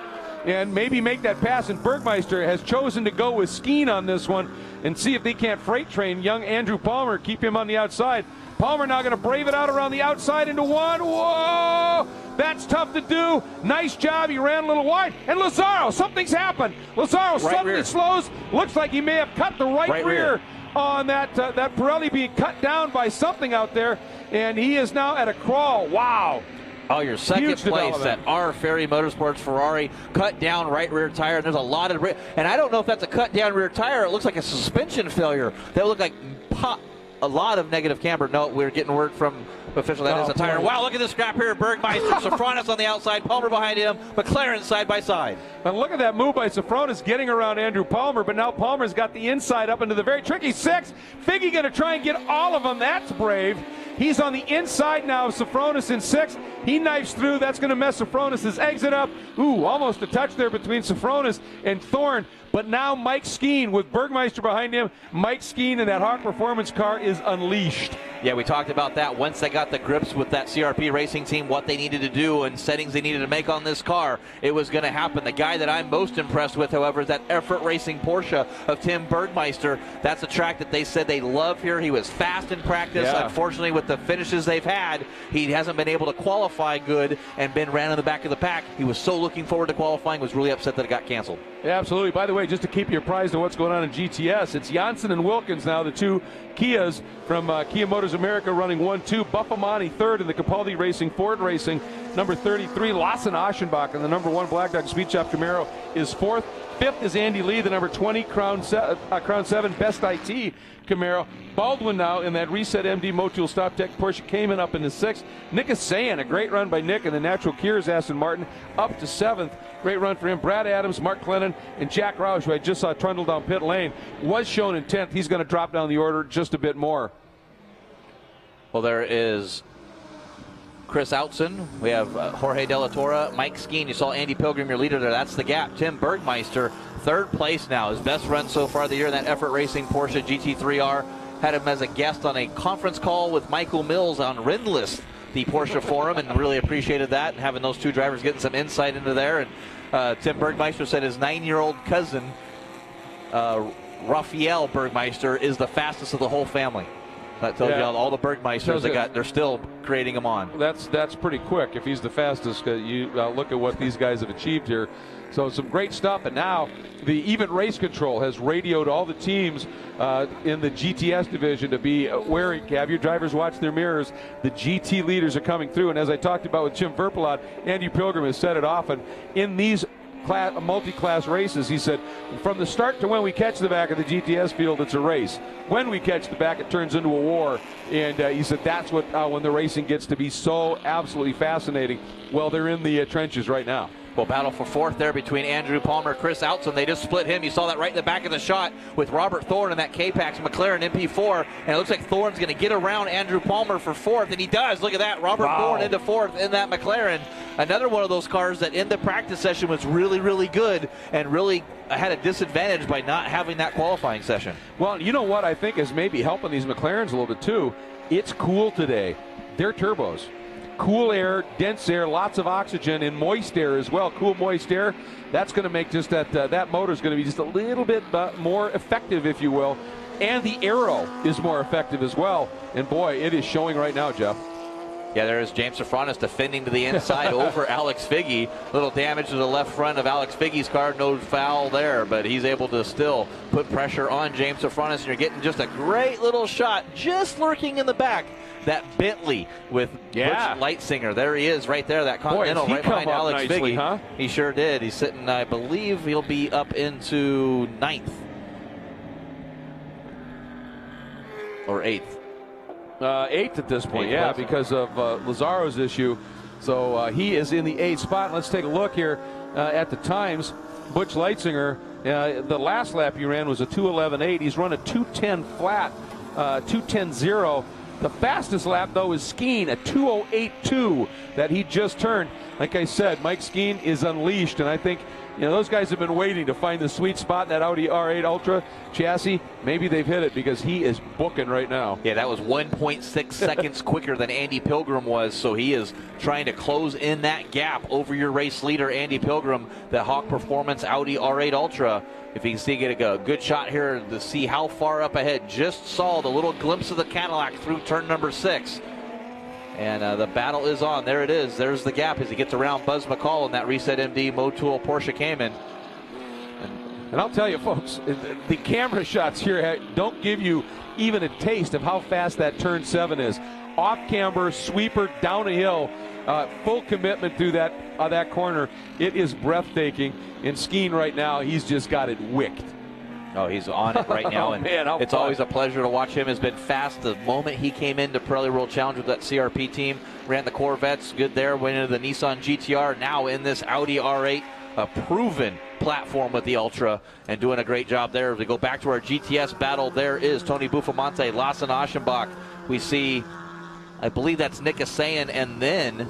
and maybe make that pass. And Bergmeister has chosen to go with Skeen on this one and see if they can't freight train young Andrew Palmer, keep him on the outside. Palmer now going to brave it out around the outside into 1. Whoa! That's tough to do. Nice job. He ran a little wide. And Lazzaro, something's happened. Lazzaro suddenly slows. Looks like he may have cut the right rear on that Pirelli being cut down by something out there. And he is now at a crawl. Wow. Oh, your second place at R. Ferry Motorsports Ferrari, cut down right rear tire. And there's a lot of and I don't know if that's a cut down rear tire. It looks like a suspension failure. That would look like a lot of negative camber. No, we're getting word from official that is a tire. Wow, look at this scrap here. Bergmeister, Safronis on the outside, Palmer behind him, McLaren side by side. And look at that move by Safronis getting around Andrew Palmer, but now Palmer's got the inside up into the very tricky 6. Figge going to try and get all of them. That's brave. He's on the inside now of Safronis in 6. He knifes through. That's going to mess Safronis' exit up. Ooh, almost a touch there between Safronis and Thorne. But now Mike Skeen with Bergmeister behind him. Mike Skeen in that Hawk Performance car is unleashed. Yeah, we talked about that once they got the grips with that CRP racing team, what they needed to do and settings they needed to make on this car. It was going to happen. The guy that I'm most impressed with, however, is that Effort Racing Porsche of Tim Bergmeister. That's a track that they said they love here. He was fast in practice. Yeah. Unfortunately, with the finishes they've had, he hasn't been able to qualify good and been ran in the back of the pack. He was so looking forward to qualifying, was really upset that it got canceled. Yeah, absolutely. By the way, just to keep you apprised of what's going on in GTS, it's Janssen and Wilkins now, the two Kias from Kia Motorsports Motors America running 1-2. Buffamani third in the Capaldi Racing, Ford Racing, number 33. Lawson Aschenbach in the number 1 Black Dog Speed Shop Camaro is fourth. Fifth is Andy Lee, the number 20 Crown 7 Best IT Camaro. Baldwin now in that Reset MD Motul Stop Tech Porsche Cayman up into sixth. Nick Asayan, a great run by Nick, and the Natural Cures Aston Martin up to seventh. Great run for him. Brad Adams, Mark Clennon, and Jack Roush, who I just saw trundle down pit lane, was shown in 10th. He's going to drop down the order just a bit more. Well, there is Chris Outzen. We have Jorge De La Torre, Mike Skeen. You saw Andy Pilgrim, your leader there. That's the gap. Tim Bergmeister, third place now. His best run so far of the year in that Effort Racing Porsche GT3R. Had him as a guest on a conference call with Michael Mills on Rindlist, the Porsche forum, and really appreciated that, and having those two drivers getting some insight into there. And Tim Bergmeister said his 9-year-old cousin, Raphael Bergmeister, is the fastest of the whole family. That tells you all the Bergmeisters they're still creating them on. That's pretty quick if he's the fastest. You look at what these guys have achieved here. So some great stuff. And now the Even Race Control has radioed all the teams in the GTS division to be wary. Have your drivers watch their mirrors. The GT leaders are coming through. And as I talked about with Jim Verpelot, Andy Pilgrim has said it often. In these multi-class races, he said, from the start to when we catch the back of the GTS field, it's a race. When we catch the back, it turns into a war. And he said that's what when the racing gets to be so absolutely fascinating. Well, they're in the trenches right now. Well, battle for fourth there between Andrew Palmer, Chris Outzen. They just split him. You saw that right in the back of the shot with Robert Thorne in that K-Pax McLaren MP4. And it looks like Thorne's going to get around Andrew Palmer for fourth, and he does. Look at that. Robert Thorne into fourth in that McLaren. Another one of those cars that in the practice session was really, really good and really had a disadvantage by not having that qualifying session. Well, you know what I think is maybe helping these McLarens a little bit too? It's cool today. They're turbos. Cool air, dense air, lots of oxygen, and moist air as well. Cool, moist air. That's going to make just that motor is going to be just a little bit more effective, if you will. And the aero is more effective as well. And boy, it is showing right now, Jeff. Yeah, there is James Safranis defending to the inside over Alex Figge. Little damage to the left front of Alex Figge's car. No foul there, but he's able to still put pressure on James Safranis. And you're getting just a great little shot just lurking in the back. That Bentley with Butch Leitzinger. There he is right there, that Continental right behind Alex Figge. Huh? He sure did. He's sitting, I believe he'll be up into 9th. Or 8th. 8th at this point, because of Lazzaro's issue. So he is in the 8th spot. Let's take a look here at the times. Butch Leitzinger, the last lap he ran was a 2:11.8. He's run a 2:10 flat, 2:10.0. The fastest lap, though, is Skeen, a 2:08.2 that he just turned. Like I said, Mike Skeen is unleashed, and I think those guys have been waiting to find the sweet spot in that Audi R8 Ultra chassis. Maybe they've hit it because he is booking right now. Yeah, that was 1.6 seconds quicker than Andy Pilgrim was, so he is trying to close in that gap over your race leader, Andy Pilgrim, the Hawk Performance Audi R8 Ultra. If you can see, get a good shot here to see how far up ahead. Just saw the little glimpse of the Cadillac through turn number 6. And the battle is on. There it is. There's the gap as he gets around Buzz McCall in that Reset MD Motul Porsche Cayman. And I'll tell you, folks, the camera shots here don't give you even a taste of how fast that turn 7 is. Off camber, sweeper, down a hill, full commitment through that corner. It is breathtaking. And Skeen right now, he's just got it wicked. Oh, he's on it right now, and it's always a pleasure to watch him. Has been fast the moment he came into Pirelli World Challenge with that CRP team. Ran the Corvettes, good there. Went into the Nissan GTR. Now in this Audi R8, a proven platform with the Ultra, and doing a great job there. As we go back to our GTS battle, there is Tony Buffamante, Lawson Aschenbach. We see, I believe that's Nick Asayan, and then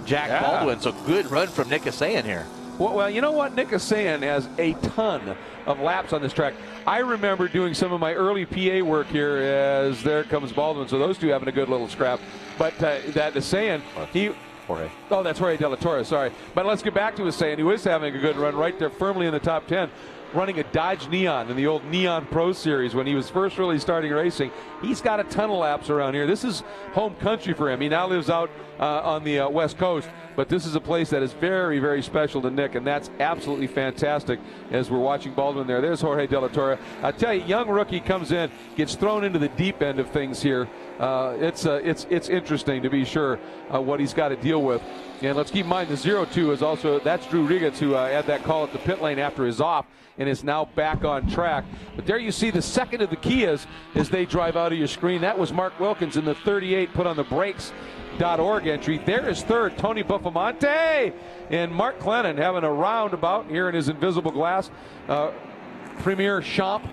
Jack Baldwin. So good run from Nick Asayan here. Well, you know what? Nick Asayan has a ton of laps on this track. I remember doing some of my early PA work here as there comes Baldwin. So those two having a good little scrap. But that Asayan, oh, that's Jorge De La Torre, sorry. But let's get back to Asayan, who is having a good run right there firmly in the top 10. Running a Dodge Neon in the old Neon Pro Series when he was first really starting racing. He's got a ton of laps around here. This is home country for him. He now lives out on the West Coast. but this is a place that is very, very special to Nick, and that's absolutely fantastic as we're watching Baldwin there. There's Jorge De La Torre. I tell you, young rookie comes in, gets thrown into the deep end of things here. It's interesting to be sure what he's got to deal with. And let's keep in mind the 0-2 is also, that's Drew Rigetz, who had that call at the pit lane after his off and is now back on track. But there you see the second of the Kias as they drive out of your screen. That was Mark Wilkins in the 38, put on the brakes.org entry. There is third, Tony Buffamonte, and Mark Clennon having a roundabout here in his invisible glass. Premier Champ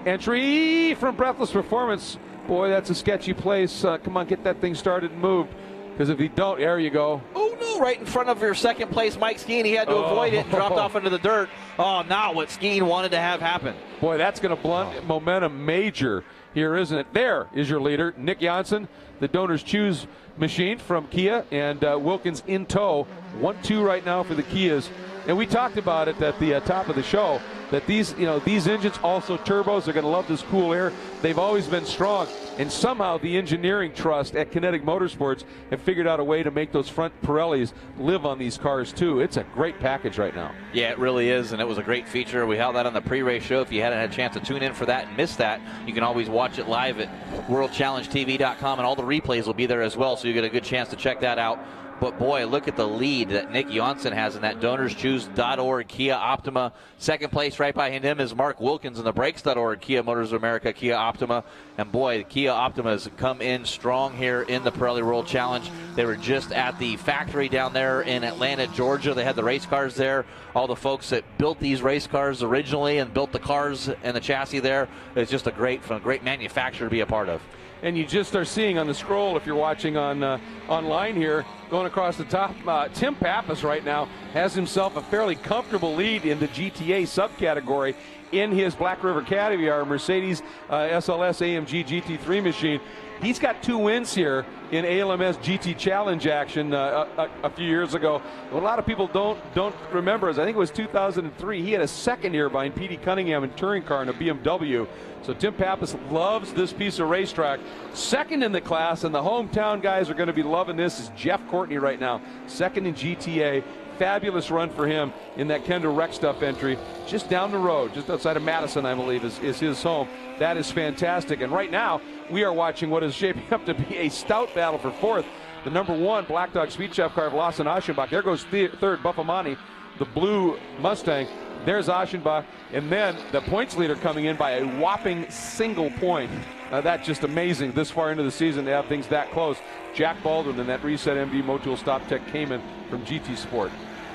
entry from Breathless Performance. Boy, that's a sketchy place. Come on, get that thing started and moved. Because if you don't, there you go. Oh, no, right in front of your second place, Mike Skeen. He had to avoid it and dropped off into the dirt. Oh, not what Skeen wanted to have happen. Boy, that's going to blunt momentum major here, isn't it? There is your leader, Nick Janssen, the Donors Choose machine from Kia, and Wilkins in tow. 1-2 right now for the Kias. And we talked about it at the top of the show, that these engines, also turbos, are going to love this cool air. They've always been strong, and somehow the engineering trust at Kinetic Motorsports have figured out a way to make those front Pirellis live on these cars too. It's a great package right now. Yeah, it really is, and it was a great feature. We held that on the pre-race show. If you hadn't had a chance to tune in for that and miss that, you can always watch it live at worldchallengetv.com, and all the replays will be there as well, so you get a good chance to check that out. But boy, look at the lead that Nick Janssen has in that DonorsChoose.org Kia Optima. Second place right behind him is Mark Wilkins in the Brakes.org Kia Motors of America Kia Optima. And boy, the Kia Optima has come in strong here in the Pirelli World Challenge. They were just at the factory down there in Atlanta, Georgia. They had the race cars there. All the folks that built these race cars originally and built the cars and the chassis there. It's just a great manufacturer to be a part of. And you just are seeing on the scroll, if you're watching on online here, going across the top, Tim Pappas right now has himself a fairly comfortable lead in the GTA subcategory in his Black River Caviar Mercedes SLS AMG GT3 machine. He's got 2 wins here in ALMS GT Challenge action a few years ago. What a lot of people don't remember is I think it was 2003. He had a second here behind P.D. Cunningham in touring car in a BMW. So Tim Pappas loves this piece of racetrack. Second in the class, and the hometown guys are going to be loving this, is Jeff Courtney right now. Second in GTA. Fabulous run for him in that Kendall Rec Stuff entry. Just down the road, just outside of Madison, I believe, is his home. That is fantastic. And right now, we are watching what is shaping up to be a stout battle for fourth. The number 1 Black Dog Speed Chef car of Lawson Aschenbach. There goes third, Buffamani, the blue Mustang. There's Aschenbach. And then the points leader coming in by a whopping single point. That's just amazing this far into the season to have things that close. Jack Baldwin and that Reset MD Motul Stop Tech Cayman from GT Sport.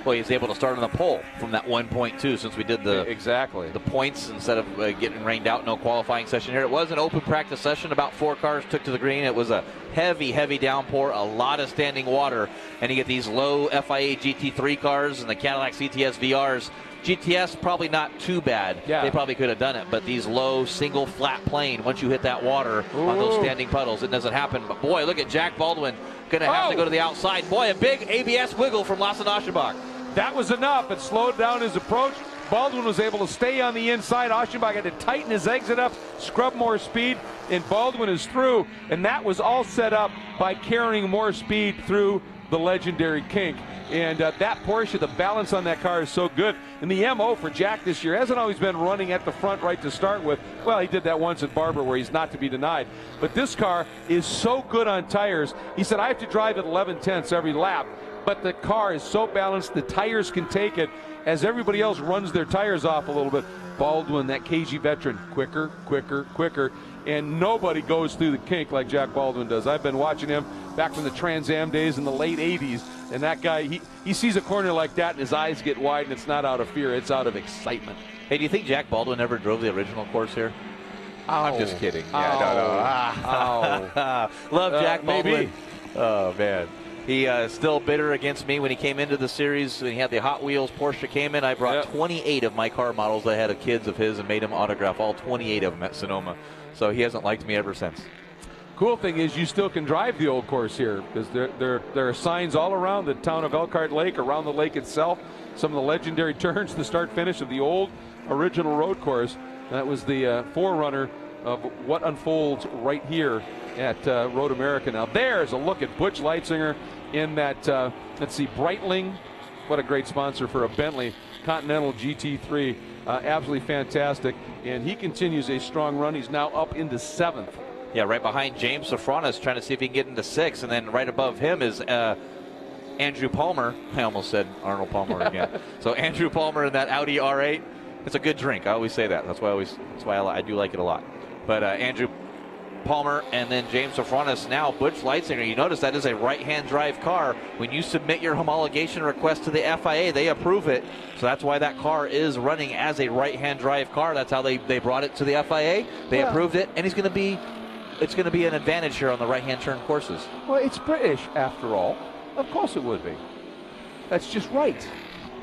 Well, he's able to start on the pole from that 1.2 since we did the points instead of getting rained out. No qualifying session here. It was an open practice session. About 4 cars took to the green. It was a heavy downpour, a lot of standing water. And you get these low FIA GT3 cars and the Cadillac CTS VRs. GTS probably not too bad. Yeah. They probably could have done it. But these low single flat plane, once you hit that water on those standing puddles, it doesn't happen. But boy, look at Jack Baldwin. Going to have to go to the outside. Boy, a big ABS wiggle from Lawson Aschenbach. That was enough. It slowed down his approach. Baldwin was able to stay on the inside. Aschenbach had to tighten his exit up, scrub more speed, and Baldwin is through. And that was all set up by carrying more speed through the legendary kink. And that Porsche, the balance on that car is so good. And the MO for Jack this year hasn't always been running at the front right to start with. Well, he did that once at Barber where he's not to be denied. But this car is so good on tires. He said, I have to drive at 11/10 every lap. But the car is so balanced, the tires can take it as everybody else runs their tires off a little bit. Baldwin, that KG veteran, quicker, and nobody goes through the kink like Jack Baldwin does. I've been watching him back from the Trans Am days in the late 80s, and that guy, he sees a corner like that and his eyes get wide, and it's not out of fear, it's out of excitement. Hey, do you think Jack Baldwin ever drove the original course here? I'm just kidding. Yeah, no. Love Jack Baldwin. Maybe. Oh, man. He still bitter against me when he came into the series. When he had the Hot Wheels Porsche came in, I brought 28 of my car models I had of kids of his and made him autograph all 28 of them at Sonoma. So he hasn't liked me ever since. Cool thing is you still can drive the old course here because there are signs all around the town of Elkhart Lake, around the lake itself. Some of the legendary turns, the start-finish of the old original road course. That was the forerunner of what unfolds right here at Road America. Now there's a look at Butch Leitzinger in that, let's see, Breitling. What a great sponsor for a Bentley Continental GT3. Absolutely fantastic. And he continues a strong run. He's now up into 7th. Yeah, right behind James Safranis, trying to see if he can get into 6th. And then right above him is Andrew Palmer. I almost said Arnold Palmer again. So Andrew Palmer in that Audi R8. It's a good drink. I always say that. That's why I do like it a lot. But Andrew Palmer and then James Safranis. Now Butch Leitzinger. You notice that is a right-hand drive car. When you submit your homologation request to the FIA, they approve it. So that's why that car is running as a right-hand drive car. That's how they brought it to the FIA. They approved it, and it's going to be an advantage here on the right-hand turn courses. Well, it's British after all. Of course it would be. That's just right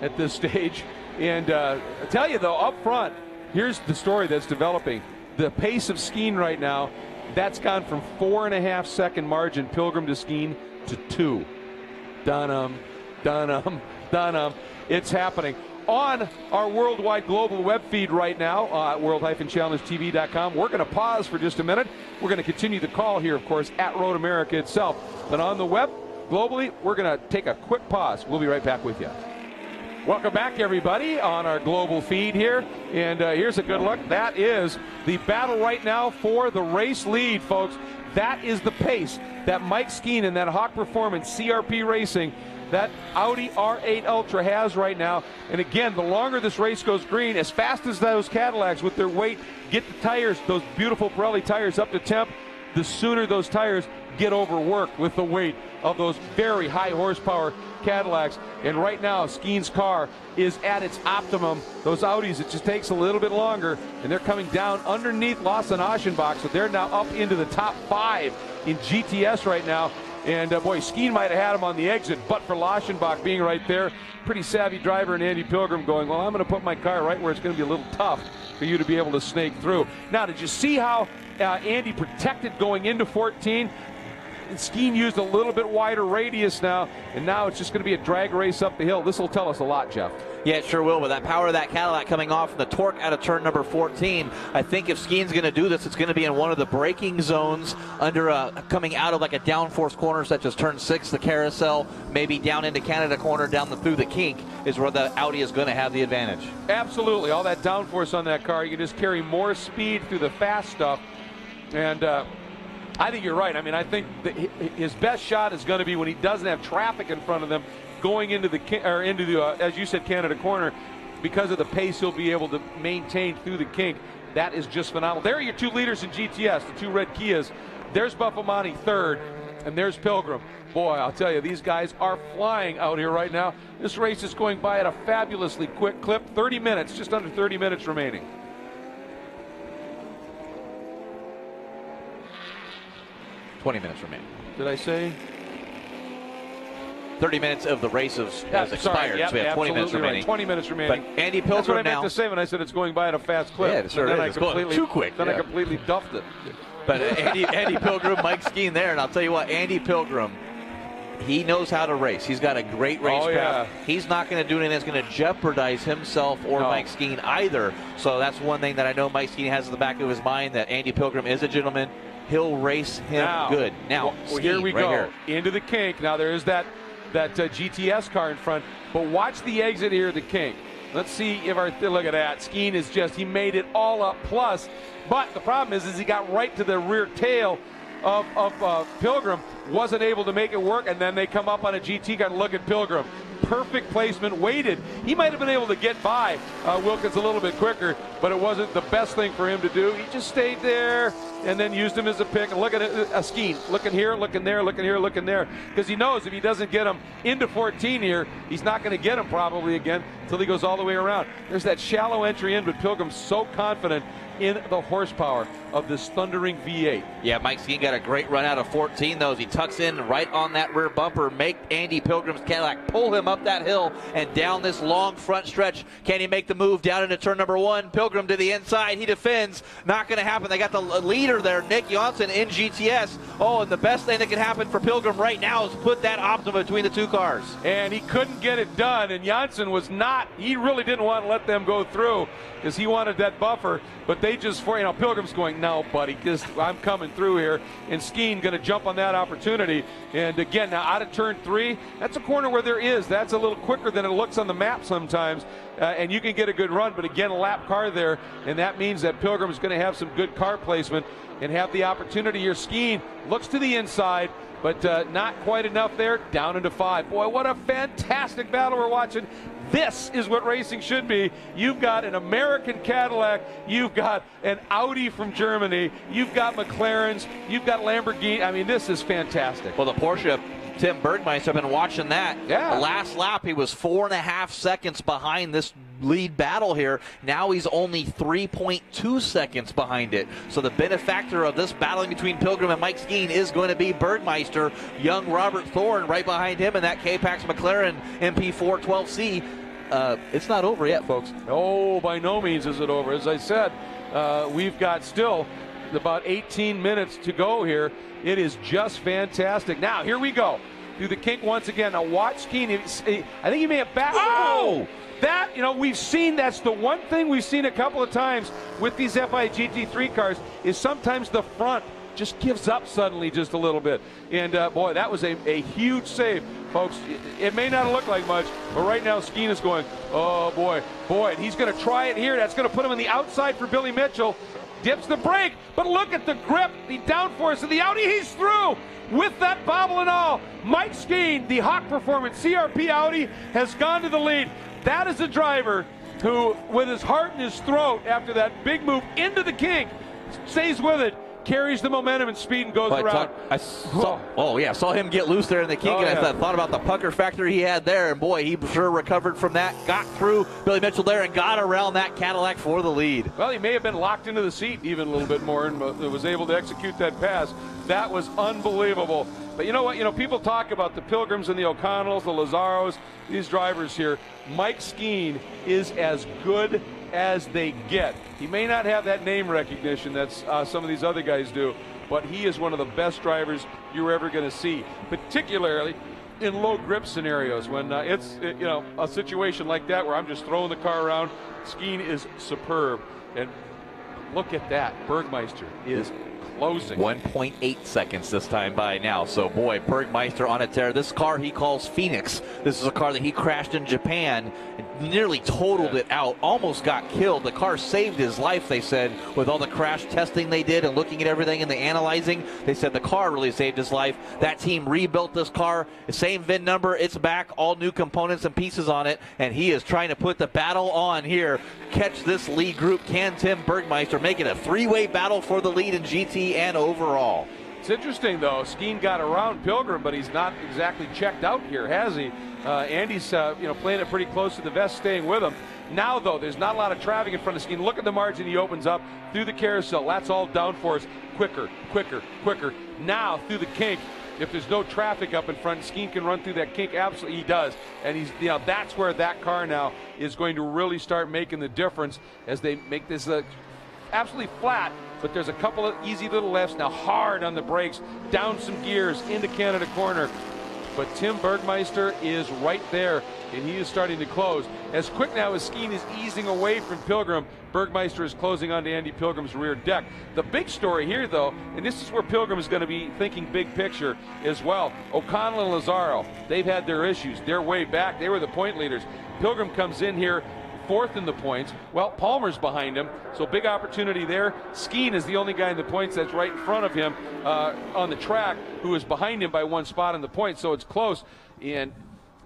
at this stage. And I tell you though, up front, here's the story that's developing. The pace of Skeen right now, that's gone from 4.5 second margin, Pilgrim to Skeen, to 2. Dunham. It's happening. On our worldwide global web feed right now, world-challengetv.com. We're going to pause for just a minute. We're going to continue the call here, of course, at Road America itself. But on the web, globally, we're going to take a quick pause. We'll be right back with you. Welcome back, everybody, on our global feed here. And here's a good look. That is the battle right now for the race lead, folks. That is the pace that Mike Skeen and that Hawk Performance CRP Racing, that Audi R8 Ultra has right now. And again, the longer this race goes green, as fast as those Cadillacs with their weight get the tires, those beautiful Pirelli tires, up to temp, the sooner those tires get overworked with the weight of those very high horsepower Cadillacs. And right now, Skeen's car is at its optimum. Those Audis, it just takes a little bit longer, and they're coming down underneath Lawson Aschenbach, so they're now up into the top 5 in GTS right now. And boy, Skeen might have had him on the exit, but for Laschenbach being right there. Pretty savvy driver and Andy Pilgrim going, well, I'm going to put my car right where it's going to be a little tough for you to be able to snake through. Now, did you see how Andy protected going into 14? And Skeen used a little bit wider radius now, and now it's just going to be a drag race up the hill. This will tell us a lot, Jeff. Yeah, it sure will. With that power of that Cadillac coming off and the torque out of turn number 14, I think if Skeen's going to do this, it's going to be in one of the braking zones under coming out of like a downforce corner such as turn 6, the carousel, maybe down into Canada corner, down through the kink is where the Audi is going to have the advantage. Absolutely. All that downforce on that car, you can just carry more speed through the fast stuff. And I think you're right. I mean, I think his best shot is going to be when he doesn't have traffic in front of them going into the as you said, Canada corner. Because of the pace he'll be able to maintain through the kink. That is just phenomenal. There are your 2 leaders in GTS, the 2 red Kias. There's Buffamani 3rd, and there's Pilgrim. Boy, I'll tell you, these guys are flying out here right now. This race is going by at a fabulously quick clip. 30 minutes, just under 30 minutes remaining. 20 minutes remaining. Did I say? 30 minutes of the race has expired, sorry, so we have 20 minutes remaining. Right. 20 minutes remaining. But Andy Pilgrim That's what I meant now, to say when I said it's going by at a fast clip. Yeah, it sure is. It's going too quick. Then I completely duffed it. But Andy Pilgrim, Mike Skeen there, and I'll tell you what, Andy Pilgrim, he knows how to race. He's got a great racecraft. Yeah. He's not going to do anything that's going to jeopardize himself or Mike Skeen either. So that's one thing that I know Mike Skeen has in the back of his mind, that Andy Pilgrim is a gentleman. He'll race him good. Now, well, here we go. Into the kink. Now, there is that GTS car in front, but watch the exit here of the kink. Let's see if look at that. Skeen is he made it all up plus, but the problem is he got right to the rear tail of Pilgrim, wasn't able to make it work, and then they come up on a GT car and look at Pilgrim. Perfect placement, waited. He might have been able to get by Wilkins a little bit quicker, but it wasn't the best thing for him to do. He just stayed there and then used him as a pick. And look at it, Skeen, looking here, looking there, looking here, looking there, because he knows if he doesn't get him into 14 here, he's not going to get him probably again until he goes all the way around. There's that shallow entry in, but Pilgrim's so confident in the horsepower of this thundering V8. Yeah, Mike Skeen got a great run out of 14, though, as he tucks in right on that rear bumper, make Andy Pilgrim's Cadillac pull him up up that hill and down this long front stretch. Can he make the move down into turn number 1? Pilgrim to the inside. He defends. Not going to happen. They got the leader there, Nick Janssen, in GTS. Oh, and the best thing that can happen for Pilgrim right now is put that Optima between the two cars. And he couldn't get it done, and Janssen was not, he really didn't want to let them go through because he wanted that buffer, but they just, Pilgrim's going, no, buddy, because I'm coming through here, and Skeen going to jump on that opportunity. And again, now out of turn 3, that's a corner where that's a little quicker than it looks on the map sometimes, and you can get a good run, but again, a lap car there, and that means that Pilgrim is going to have some good car placement and have the opportunity here. Skeen looks to the inside, but not quite enough there, down into 5. Boy, what a fantastic battle we're watching. This is what racing should be. You've got an American Cadillac, you've got an Audi from Germany, you've got McLarens, you've got Lamborghini. I mean, this is fantastic. Well, the Porsche, Tim Bergmeister, I've been watching that. Yeah. The last lap, he was 4.5 seconds behind this lead battle here. Now he's only 3.2 seconds behind it. So the benefactor of this battling between Pilgrim and Mike Skeen is going to be Bergmeister. Young Robert Thorne right behind him in that K-Pax McLaren MP4 12C. It's not over yet, folks. Oh, by no means is it over. As I said, we've got still about 18 minutes to go here. It is just fantastic. Now, here we go. Through the kink once again. Now, watch Skeen. I think he may have backed. Oh! That, we've seen, that's the one thing we've seen a couple of times with these FI GT3 cars is sometimes the front just gives up suddenly just a little bit. And, boy, that was a huge save. Folks, it may not look like much, but right now Skeen is going, oh, boy, and he's going to try it here. That's going to put him on the outside for Billy Mitchell. Dips the brake, but look at the grip, the downforce of the Audi. He's through with that bobble and all. Mike Skeen, the Hawk Performance CRP Audi, has gone to the lead. That is a driver who, with his heart in his throat after that big move into the kink, stays with it, carries the momentum and speed and goes around. Saw him get loose there in the kink, and I thought about the pucker factor he had there, and boy, he sure recovered from that, got through Billy Mitchell there and got around that Cadillac for the lead. Well, he may have been locked into the seat even a little bit more and was able to execute that pass. That was unbelievable. But you know what? People talk about the Pilgrims and the O'Connells, the Lazzaros, these drivers here. Mike Skeen is as good as they get. He may not have that name recognition that some of these other guys do, but he is one of the best drivers you're ever going to see, particularly in low grip scenarios when it's a situation like that where I'm just throwing the car around. Skeen is superb, and look at that. Bergmeister is closing. 1.8 seconds this time by now. So, boy, Bergmeister on a tear. This car he calls Phoenix. This is a car that he crashed in Japan and nearly totaled it out. Almost got killed. The car saved his life, they said, with all the crash testing they did and looking at everything and the analyzing. They said the car really saved his life. That team rebuilt this car. The same VIN number. It's back. All new components and pieces on it. And he is trying to put the battle on here. Catch this lead group. Can Tim Bergmeister make it a three-way battle for the lead in GT and overall? It's interesting, though. Skeen got around Pilgrim, but he's not exactly checked out here, has he? Andy's playing it pretty close to the vest, staying with him. Now, though, there's not a lot of traffic in front of Skeen. Look at the margin he opens up through the carousel. That's all downforce. Quicker. Now, through the kink, if there's no traffic up in front, Skeen can run through that kink. Absolutely, he does. And he's, that's where that car now is going to really start making the difference as they make this absolutely flat. But there's a couple of easy little lefts now, hard on the brakes, down some gears into Canada corner. But Tim Bergmeister is right there, and he is starting to close. As quick now as Skeen is easing away from Pilgrim, Bergmeister is closing onto Andy Pilgrim's rear deck. The big story here, though, and this is where Pilgrim is going to be thinking big picture as well. O'Connell and Lazzaro, they've had their issues. They're way back. They were the point leaders. Pilgrim comes in here fourth in the points. Well, Palmer's behind him, so big opportunity there. Skeen is the only guy in the points that's right in front of him on the track, who is behind him by one spot in the points, so it's close. And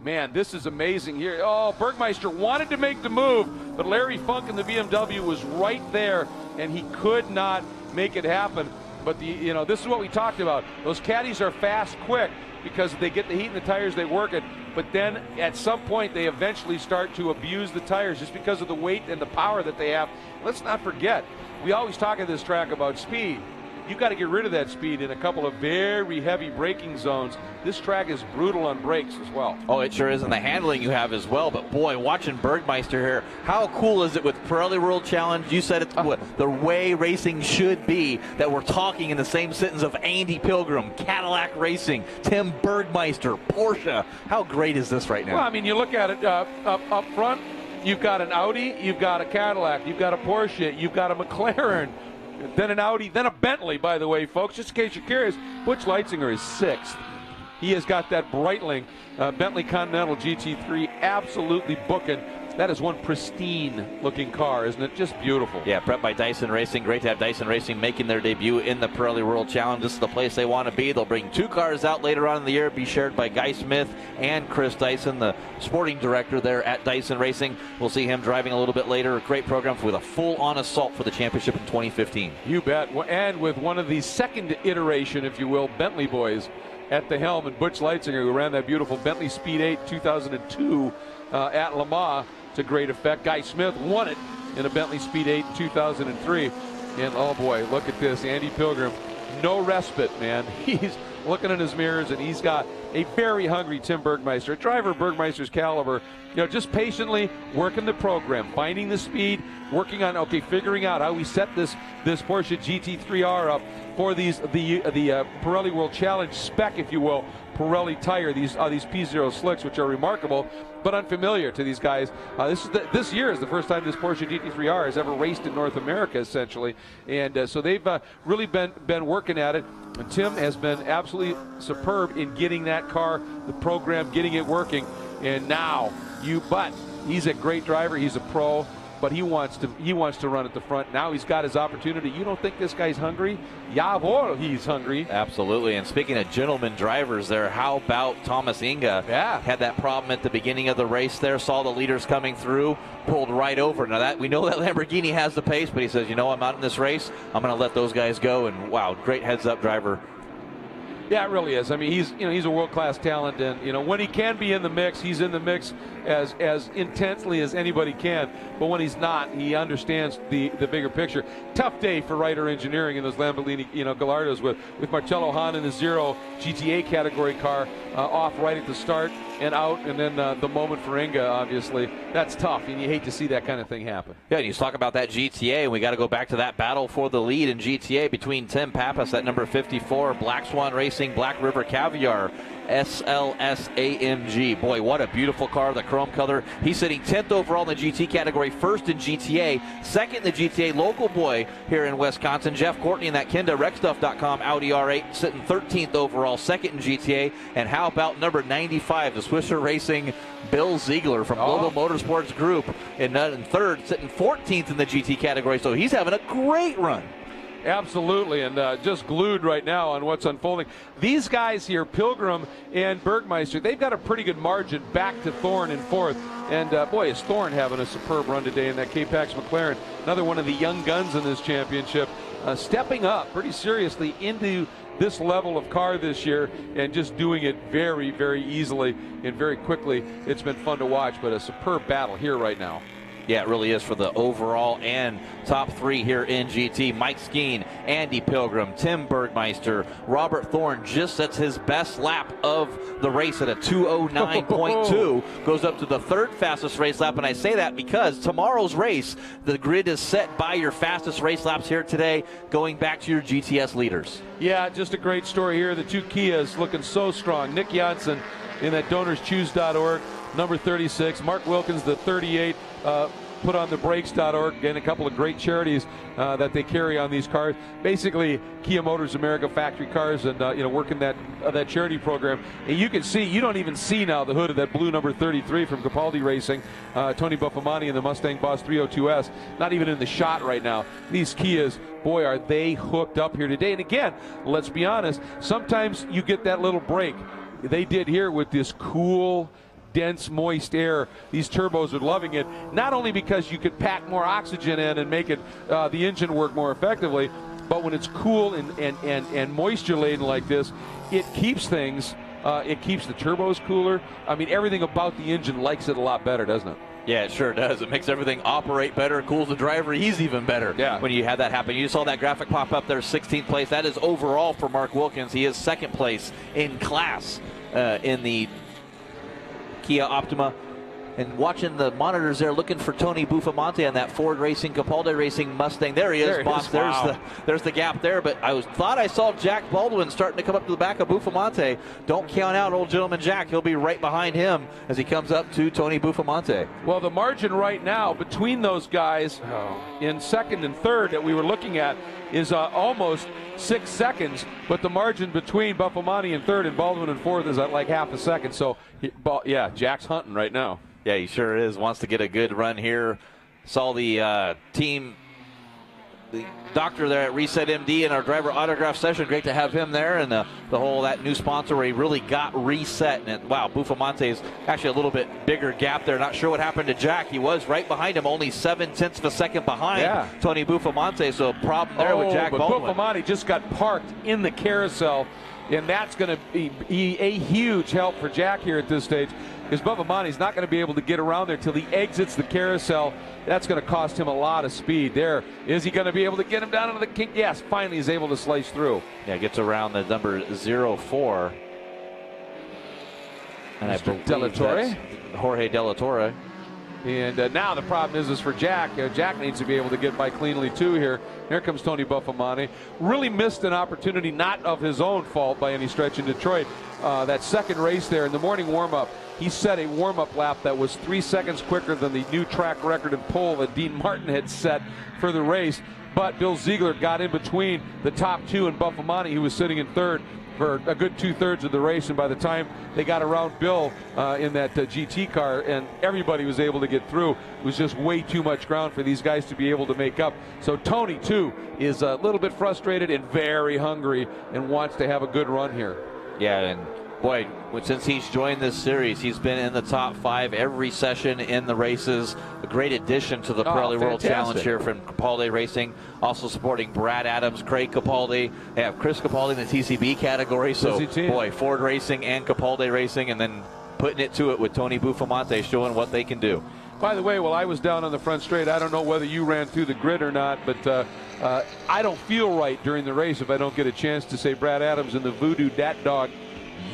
man, this is amazing here. Oh, Bergmeister wanted to make the move, but Larry Funk in the BMW was right there, and he could not make it happen. But this is what we talked about. Those caddies are fast, quick, because they get the heat in the tires, they work it. But then at some point, they eventually start to abuse the tires just because of the weight and the power that they have. Let's not forget, we always talk at this track about speed. you've got to get rid of that speed in a couple of very heavy braking zones. This track is brutal on brakes as well. Oh, it sure is, and the handling you have as well. But boy, watching Bergmeister here, how cool is it with Pirelli World Challenge? You said it's the way racing should be, that we're talking in the same sentence of Andy Pilgrim, Cadillac Racing, Tim Bergmeister, Porsche. How great is this right now? Well, I mean, you look at it up front, you've got an Audi, you've got a Cadillac, you've got a Porsche, you've got a McLaren, then an Audi, then a Bentley, by the way, folks. Just in case you're curious, Butch Leitzinger is 6th. He has got that Breitling Bentley Continental GT3 absolutely booking. That is one pristine-looking car, isn't it? Just beautiful. Yeah, prepped by Dyson Racing. Great to have Dyson Racing making their debut in the Pirelli World Challenge. This is the place they want to be. They'll bring 2 cars out later on in the year, be shared by Guy Smith and Chris Dyson, the sporting director there at Dyson Racing. We'll see him driving a little bit later. A great program with a full-on assault for the championship in 2015. You bet. And with one of the second iteration, if you will, Bentley boys at the helm, and Butch Leitzinger, who ran that beautiful Bentley Speed 8 2002 at Le Mans to great effect. Guy Smith won it in a Bentley Speed 8 in 2003. And oh boy, look at this. Andy Pilgrim, no respite, man. He's looking in his mirrors, and he's got a very hungry Tim Bergmeister, a driver of Bergmeister's caliber, just patiently working the program, finding the speed, working on, figuring out how we set this Porsche GT3R up for the Pirelli World Challenge spec, if you will, Pirelli tire, these P0 slicks, which are remarkable but unfamiliar to these guys. This year is the first time this Porsche GT3R has ever raced in North America, essentially, and so they've really been working at it. And Tim has been absolutely superb in getting that car, the program, getting it working. And now, he's a great driver. He's a pro, but he wants to run at the front. Now he's got his opportunity. You don't think this guy's hungry? Jawohl, he's hungry. Absolutely. And speaking of gentleman drivers there, how about Thomas Inga? Yeah. Had that problem at the beginning of the race there, saw the leaders coming through, pulled right over. Now we know that Lamborghini has the pace, but he says, I'm out in this race. I'm going to let those guys go. And wow, great heads-up driver. Yeah, it really is. I mean, he's a world-class talent, and when he can be in the mix, he's in the mix as intensely as anybody can. But when he's not, he understands the bigger picture. Tough day for Ryder Engineering in those Lamborghini Gallardos with Marcello Hahn in his Zero GTA category car off right at the start and out, and then the moment for Inga, obviously. That's tough, and you hate to see that kind of thing happen. Yeah, and you talk about that GTA, and we got to go back to that battle for the lead in GTA between Tim Pappas at number 54, Black Swan Racing, Black River Caviar, SLS AMG. Boy, what a beautiful car, the chrome color. He's sitting 10th overall in the GT category, 1st in GTA, 2nd in the GTA. Local boy here in Wisconsin, Jeff Courtney in that Kenda, RecStuff.com Audi R8, sitting 13th overall, 2nd in GTA. And how about number 95, the Swisher Racing, Bill Ziegler from Global Motorsports Group, in 3rd, sitting 14th in the GT category. So he's having a great run. Absolutely, and just glued right now on what's unfolding. These guys here, Pilgrim and Bergmeister, they've got a pretty good margin back to Thorne in 4th. And boy, is Thorne having a superb run today in that K-Pax McLaren. Another one of the young guns in this championship, stepping up pretty seriously into this level of car this year and just doing it very, very easily and very quickly. It's been fun to watch, but a superb battle here right now. Yeah, it really is for the overall and top 3 here in GT. Mike Skeen, Andy Pilgrim, Tim Bergmeister, Robert Thorne just sets his best lap of the race at a 209.2. Goes up to the 3rd fastest race lap, and I say that because tomorrow's race, the grid is set by your fastest race laps here today, going back to your GTS leaders. Yeah, just a great story here. The 2 Kias looking so strong. Nick Janssen in that donorschoose.org, number 36. Mark Wilkins, the 38. PutOnTheBrakes.org, and a couple of great charities that they carry on these cars. Basically, Kia Motors America factory cars, and working that charity program. And you can see, you don't even see now the hood of that blue number 33 from Capaldi Racing, Tony Buffamani and the Mustang Boss 302S. Not even in the shot right now. These Kias, boy, are they hooked up here today. And again, let's be honest, sometimes you get that little break. They did here with this cool, dense, moist air. These turbos are loving it, not only because you could pack more oxygen in and make it the engine work more effectively, but when it's cool and moisture laden like this, it keeps things, it keeps the turbos cooler. I mean, everything about the engine likes it a lot better, doesn't it? Yeah, it sure does. It makes everything operate better, cools the driver. He's even better when you have that happen. You saw that graphic pop up there, 16th place. That is overall for Mark Wilkins. He is second place in class in the Kia Optima. And watching the monitors there, looking for Tony Buffamante on that Ford Racing, Capaldi Racing Mustang. There he is, boss. Wow. There's the gap there. But I thought I saw Jack Baldwin starting to come up to the back of Buffamante. Don't count out old gentleman Jack. He'll be right behind him as he comes up to Tony Buffamante. Well, the margin right now between those guys in second and third that we were looking at is almost 6 seconds, but the margin between Buffamante in third and Baldwin in fourth is at like half a second. So, yeah, Jack's hunting right now. Yeah, he sure is. Wants to get a good run here. Saw the team, the doctor there at Reset MD in our driver autograph session. Great to have him there, and the whole that new sponsor where he really got reset. And wow, Buffamonte's actually a little bit bigger gap there. Not sure what happened to Jack. He was right behind him, only 0.7 of a second behind Tony Buffamonte. So a problem there with Jack Baldwin. But Buffamante just got parked in the carousel, and that's going to be a huge help for Jack here at this stage, because Buffamonte's not going to be able to get around there till he exits the carousel. That's going to cost him a lot of speed there. Is he going to be able to get him down into the kink? Yes, finally he's able to slice through. Yeah, gets around the number 04. And I believe that's Jorge De La Torre. And now the problem is for Jack. Jack needs to be able to get by cleanly too here. Here comes Tony Buffamante. Really missed an opportunity, not of his own fault by any stretch in Detroit. That second race there in the morning warm-up, he set a warm-up lap that was 3 seconds quicker than the new track record and pole that Dean Martin had set for the race. But Bill Ziegler got in between the top two and Buffamante, who was sitting in third for a good 2/3 of the race, and by the time they got around Bill in that GT car and everybody was able to get through, it was just way too much ground for these guys to be able to make up. So Tony too is a little bit frustrated and very hungry and wants to have a good run here. Yeah, and boy, since he's joined this series, he's been in the top 5 every session in the races. A great addition to the Pirelli World Challenge here from Capaldi Racing. Also supporting Brad Adams, Craig Capaldi. They have Chris Capaldi in the TCB category. So, boy, Ford Racing and Capaldi Racing, and then putting it to it with Tony Buffamante, showing what they can do. By the way, while I was down on the front straight, I don't know whether you ran through the grid or not, but I don't feel right during the race if I don't get a chance to say Brad Adams and the Voodoo Dat Dog.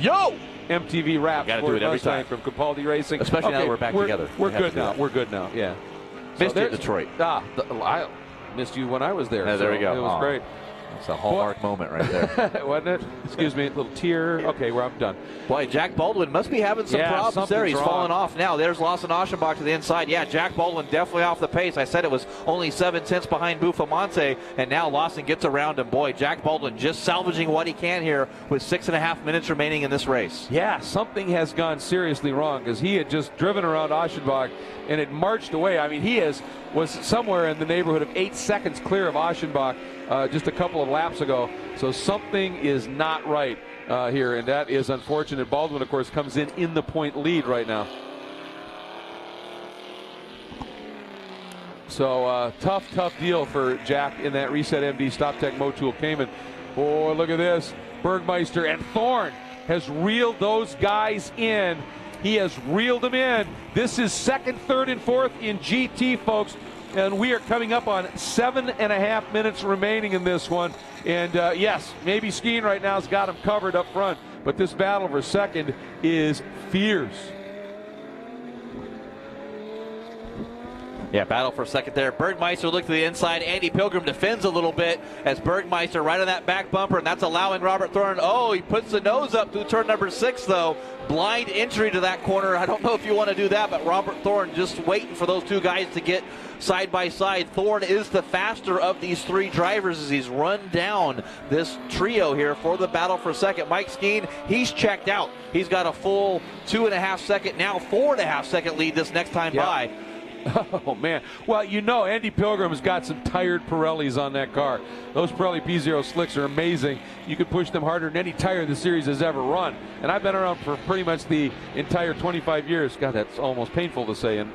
Yo! MTV Raps. Got to do it every time from Capaldi Racing. Especially now that we're back together. We're good now. We're good now. Yeah. Missed you at Detroit. I missed you when I was there. Yeah, there we go. It was great. It's a hallmark moment right there. Wasn't it? Excuse me, a little tear. Okay, I'm done. Boy, Jack Baldwin must be having some problems there. He's falling off now. There's Lawson Aschenbach to the inside. Yeah, Jack Baldwin definitely off the pace. I said it was only 0.7 behind Buffamante, and now Lawson gets around him. Boy, Jack Baldwin just salvaging what he can here with 6.5 minutes remaining in this race. Yeah, something has gone seriously wrong, because he had just driven around Aschenbach and it marched away. I mean, was somewhere in the neighborhood of 8 seconds clear of Aschenbach just a couple of laps ago. So something is not right here, and that is unfortunate. Baldwin, of course, comes in the point lead right now. So tough deal for Jack in that Reset MD Stop Tech Motul Cayman. Boy, look at this. Bergmeister and Thorne has reeled those guys in. He has reeled them in. This is second, third, and fourth in GT, folks. And we are coming up on 7.5 minutes remaining in this one. And yes, maybe Skeen right now has got him covered up front, but this battle for second is fierce. Yeah, battle for second there. Bergmeister looked to the inside. Andy Pilgrim defends a little bit as Bergmeister right on that back bumper, and that's allowing Robert Thorne. Oh, he puts the nose up through turn number 6, though. Blind entry to that corner. I don't know if you want to do that, but Robert Thorne just waiting for those two guys to get side by side. Thorne is the faster of these 3 drivers as he's run down this trio here for the battle for second. Mike Skeen, he's checked out. He's got a full 2.5 second, now 4.5 second lead this next time by. Oh, man. Well, you know, Andy Pilgrim has got some tired Pirellis on that car. Those Pirelli P0 slicks are amazing. You could push them harder than any tire the series has ever run. And I've been around for pretty much the entire 25 years. God, that's almost painful to say on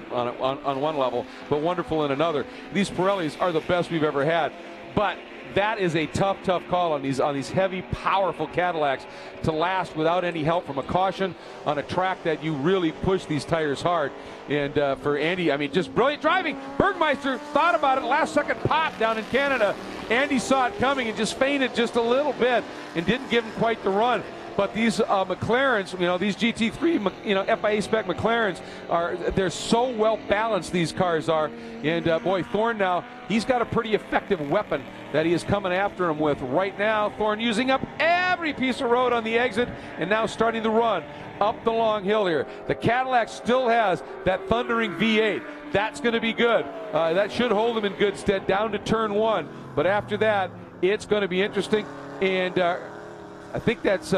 one level, but wonderful in another. These Pirellis are the best we've ever had. But that is a tough call on these heavy, powerfur Cadillacs to last without any help from a caution on a track that you really push these tires hard. And for Andy, I mean, just brilliant driving. Bergmeister thought about it, last second pop down in Canada. Andy saw it coming and just feinted just a little bit and didn't give him quite the run. But these McLarens, these GT3, FIA spec McLarens they're so well balanced, these cars are. And boy, Thorne now, he's got a pretty effective weapon that he is coming after him with right now. Thorne using up every piece of road on the exit and now starting the run up the long hill here. The Cadillac still has that thundering V8. That's going to be good. That should hold him in good stead down to turn 1. But after that, it's going to be interesting. And I think that's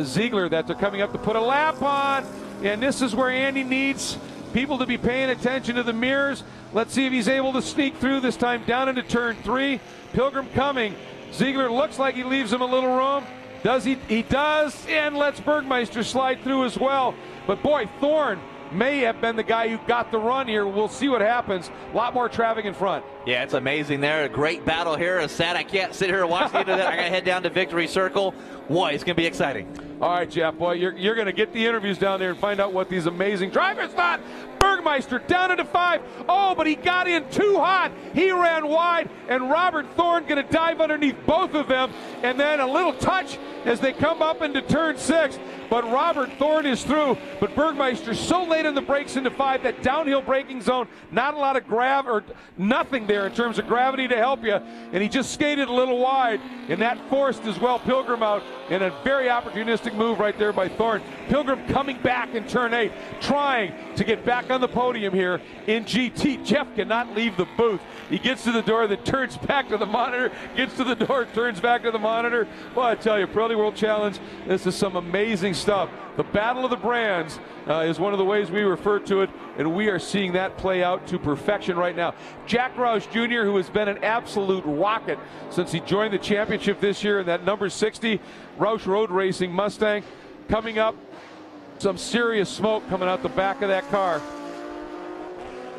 Ziegler that they're coming up to put a lap on. And this is where Andy needs people to be paying attention to the mirrors. Let's see if he's able to sneak through this time down into turn 3. Pilgrim coming. Ziegler looks like he leaves him a little room. Does he? He does, and lets Bergmeister slide through as well. But boy, Thorne may have been the guy who got the run here. We'll see what happens. A lot more traffic in front. Yeah, it's amazing there. A great battle here. It's sad I can't sit here and watch the end of that. I got to head down to Victory Circle. Boy, it's going to be exciting. All right, Jeff, boy, you're going to get the interviews down there and find out what these amazing drivers thought. Bergmeister down into 5. Oh, but he got in too hot. He ran wide, and Robert Thorne going to dive underneath both of them. And then a little touch as they come up into turn 6. But Robert Thorne is through. But Bergmeister so late on the brakes into 5, that downhill braking zone, not a lot of or nothing there in terms of gravity to help you. And he just skated a little wide, and that forced as well Pilgrim out in a very opportunistic move right there by Thorne. Pilgrim coming back in turn 8, trying to get back on the podium here in GT. Jeff cannot leave the booth. He gets to the door, then turns back to the monitor, gets to the door, turns back to the monitor. Well, I tell you, Pirelli World Challenge, this is some amazing stuff. The battle of the brands is one of the ways we refer to it, and we are seeing that play out to perfection right now. Jack Roush Jr., who has been an absolute rocket since he joined the championship this year in that number 60 Roush Road Racing Mustang, coming up. Some serious smoke coming out the back of that car.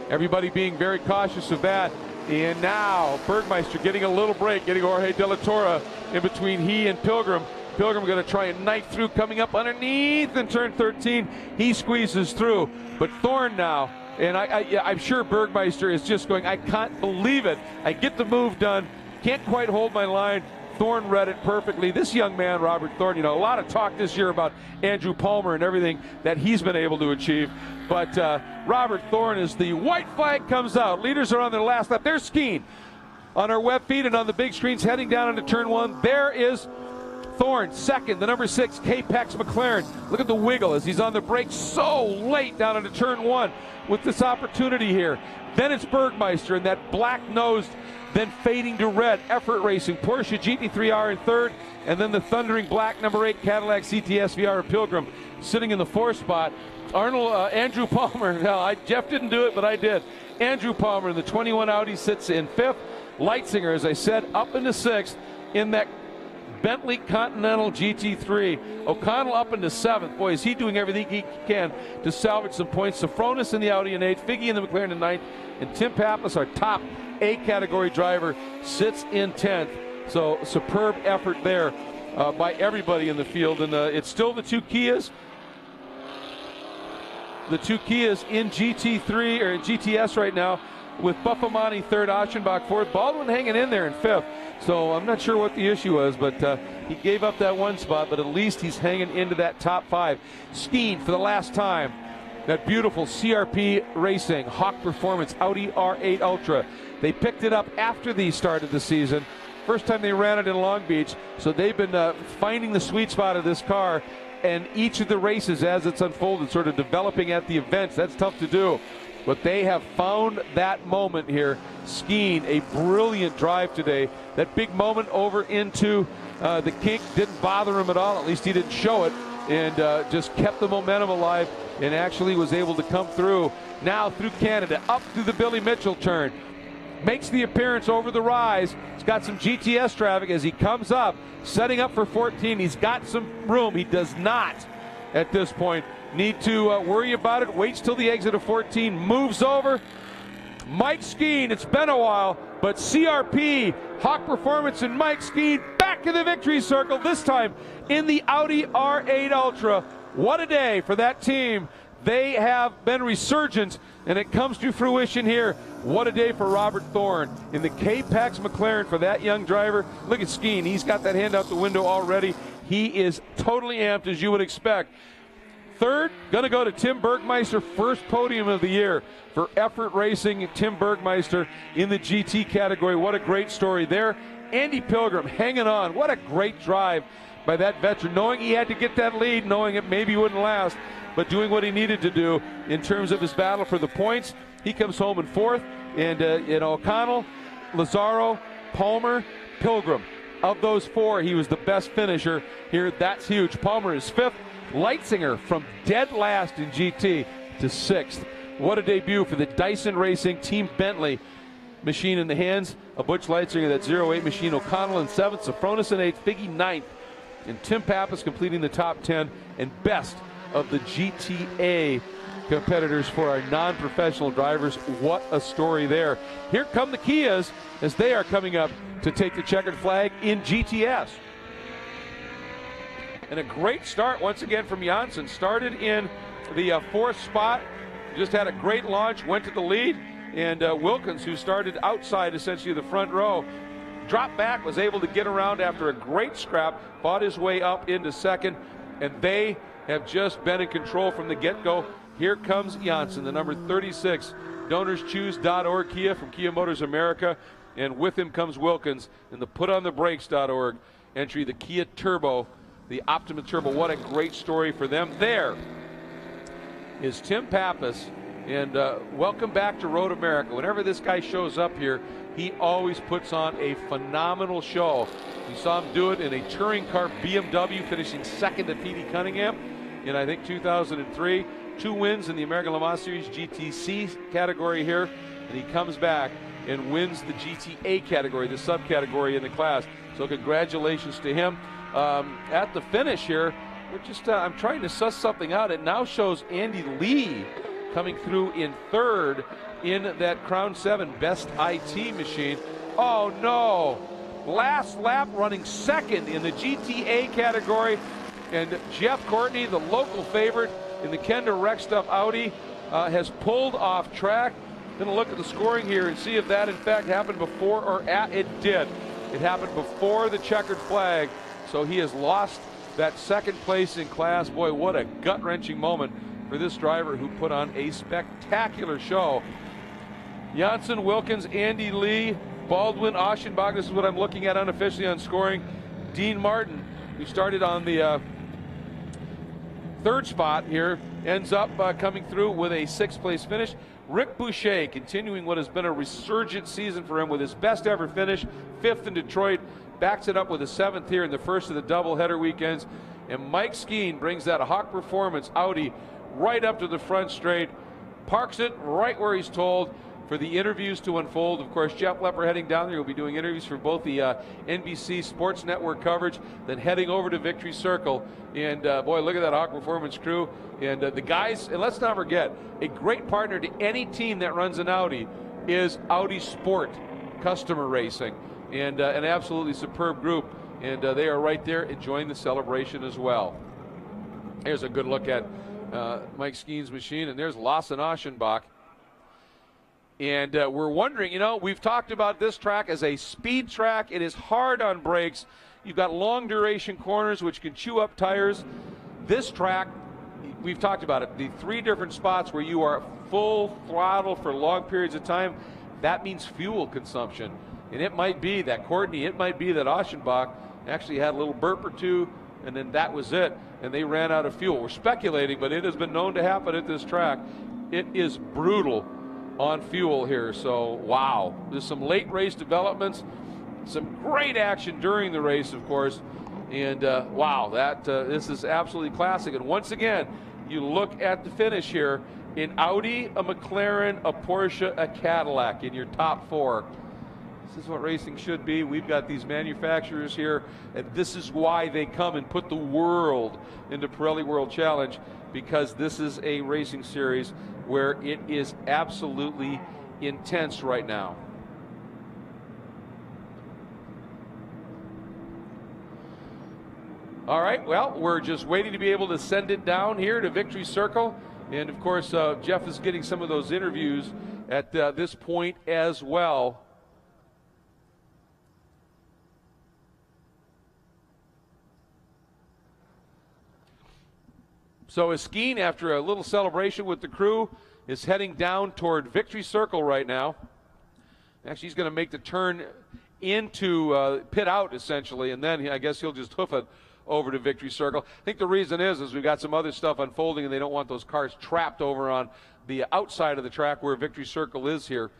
Everybody being very cautious of that. And now Bergmeister getting a little break, getting Jorge De La Torre in between he and Pilgrim. Pilgrim going to try and knife through, coming up underneath in turn 13. He squeezes through. But Thorne now, and I'm sure Bergmeister is just going, I can't believe it. I get the move done, can't quite hold my line. Thorne read it perfectly. This young man, Robert Thorne, a lot of talk this year about Andrew Palmer and everything that he's been able to achieve. But Robert Thorne, as the white flag comes out, leaders are on their last lap. There's Skeen on our web feed and on the big screens heading down into turn 1. There is Thorne, second, the number 6, K-Pex McLaren. Look at the wiggle as he's on the brakes so late down into turn 1 with this opportunity here. Then it's Bergmeister and that black-nosed, then fading to red, Effort Racing, Porsche GT3R in third, and then the thundering black number 8 Cadillac CTS VR Pilgrim sitting in the 4th spot. Andrew Palmer, Jeff didn't do it, but I did. Andrew Palmer in the 21 Audi sits in 5th. Leitzinger, as I said, up into 6th in that Bentley Continental GT3. O'Connell up into 7th. Boy, is he doing everything he can to salvage some points. Safronis in the Audi in 8th, Figge in the McLaren in 9th, and Tim Pappas, our top A category driver, sits in 10th. So superb effort there by everybody in the field. And it's still the two Kias. The two Kias in GT3 or in GTS right now, with Buffamani 3rd, Aschenbach 4th, Baldwin hanging in there in 5th. So I'm not sure what the issue was, but he gave up that one spot, but at least he's hanging into that top 5. Skeen for the last time. That beautiful CRP Racing Hawk Performance Audi R8 Ultra. They picked it up after the start of the season. First time they ran it in Long Beach, so they've been finding the sweet spot of this car, and each of the races as it's unfolded, sort of developing at the events. That's tough to do. But they have found that moment here. Skeen, a brilliant drive today. That big moment over into the kink didn't bother him at all. At least he didn't show it, and just kept the momentum alive and actually was able to come through. Now through Canada, up through the Billy Mitchell turn. Makes the appearance over the rise. He's got some GTS traffic as he comes up, setting up for 14. He's got some room. He does not, at this point, need to worry about it. Waits till the exit of 14, moves over. Mike Skeen. It's been a while, but CRP, Hawk Performance, and Mike Skeen back in the victory circle, this time in the Audi R8 Ultra. What a day for that team. They have been resurgent, and it comes to fruition here. What a day for Robert Thorne in the K-Pax McLaren for that young driver. Look at Skeen. He's got that hand out the window already. He is totally amped, as you would expect. Third, going to go to Tim Bergmeister, first podium of the year for Effort Racing. Tim Bergmeister in the GT category. What a great story there. Andy Pilgrim hanging on. What a great drive by that veteran, knowing he had to get that lead, knowing it maybe wouldn't last, but doing what he needed to do in terms of his battle for the points. He comes home in fourth, and O'Connell, Lazzaro, Palmer, Pilgrim. Of those four, he was the best finisher here. That's huge. Palmer is fifth. Leitzinger from dead last in GT to sixth. What a debut for the Dyson Racing Team Bentley machine in the hands of Butch Leitzinger, that 08 machine. O'Connell in seventh, Safronis in eighth, Figgy ninth, and Tim Pappas completing the top 10, and best of the GTA competitors for our non-professional drivers. What a story there. Here come the Kias as they are coming up to take the checkered flag in GTS. And a great start once again from Janssen. Started in the fourth spot, just had a great launch, went to the lead, and Wilkins, who started outside essentially the front row, dropped back, was able to get around after a great scrap, fought his way up into second, and they have just been in control from the get-go. Here comes Janssen, the number 36, DonorsChoose.org Kia from Kia Motors America, and with him comes Wilkins in the PutOnTheBrakes.org entry, the Kia Turbo, the Optima Turbo. What a great story for them. There is Tim Pappas, and welcome back to Road America. Whenever this guy shows up here, he always puts on a phenomenal show. You saw him do it in a touring car BMW, finishing second at P.D. Cunningham in, I think, 2003. 2 wins in the American Le Mans Series GTC category here, and he comes back and wins the GTA category, the subcategory in the class. So congratulations to him. At the finish here, we're just I'm trying to suss something out. It now shows Andy Lee coming through in third in that Crown 7 Best IT machine. Oh no! Last lap running second in the GTA category, and Jeff Courtney, the local favorite in the Kenda Rec Stuff Audi, has pulled off track. Gonna look at the scoring here and see if that in fact happened before or at. It did. It happened before the checkered flag, so he has lost that second place in class. Boy, what a gut-wrenching moment for this driver who put on a spectacular show. Janssen, Wilkins, Andy Lee, Baldwin, Aschenbach. This is what I'm looking at unofficially on scoring. Dean Martin, who started on the third spot here, ends up coming through with a sixth place finish. Rick Boucher continuing what has been a resurgent season for him with his best ever finish, fifth in Detroit, backs it up with a seventh here in the first of the doubleheader weekends. And Mike Skeen brings that Hawk Performance Audi right up to the front straight, parks it right where he's told for the interviews to unfold. Of course, Jeff Lepper heading down there will be doing interviews for both the NBC Sports Network coverage, then heading over to Victory Circle. And boy, look at that Hawk Performance crew. And the guys, and let's not forget, a great partner to any team that runs an Audi is Audi Sport Customer Racing. And an absolutely superb group. And they are right there enjoying the celebration as well. Here's a good look at Mike Skeen's machine, and there's Lawson Aschenbach. And we're wondering, you know, we've talked about this track as a speed track. It is hard on brakes. You've got long duration corners which can chew up tires. This track, we've talked about it, the 3 different spots where you are full throttle for long periods of time, that means fuel consumption. And it might be that Courtney, it might be that Aschenbach actually had a little burp or two, and then that was it, and they ran out of fuel. We're speculating, but it has been known to happen at this track. It is brutal on fuel here, so wow. There's some late race developments, some great action during the race, of course, and wow, this is absolutely classic. And once again, you look at the finish here, in Audi, a McLaren, a Porsche, a Cadillac in your top 4. This is what racing should be. We've got these manufacturers here, and this is why they come and put the world into Pirelli World Challenge, because this is a racing series where it is absolutely intense right now. All right, well, we're just waiting to be able to send it down here to Victory Circle. And, of course, Jeff is getting some of those interviews at this point as well. So Eskeen, after a little celebration with the crew, is heading down toward Victory Circle right now. Actually, he's going to make the turn into pit out, essentially, and then I guess he'll just hoof it over to Victory Circle. I think the reason is we've got some other stuff unfolding, and they don't want those cars trapped over on the outside of the track where Victory Circle is here.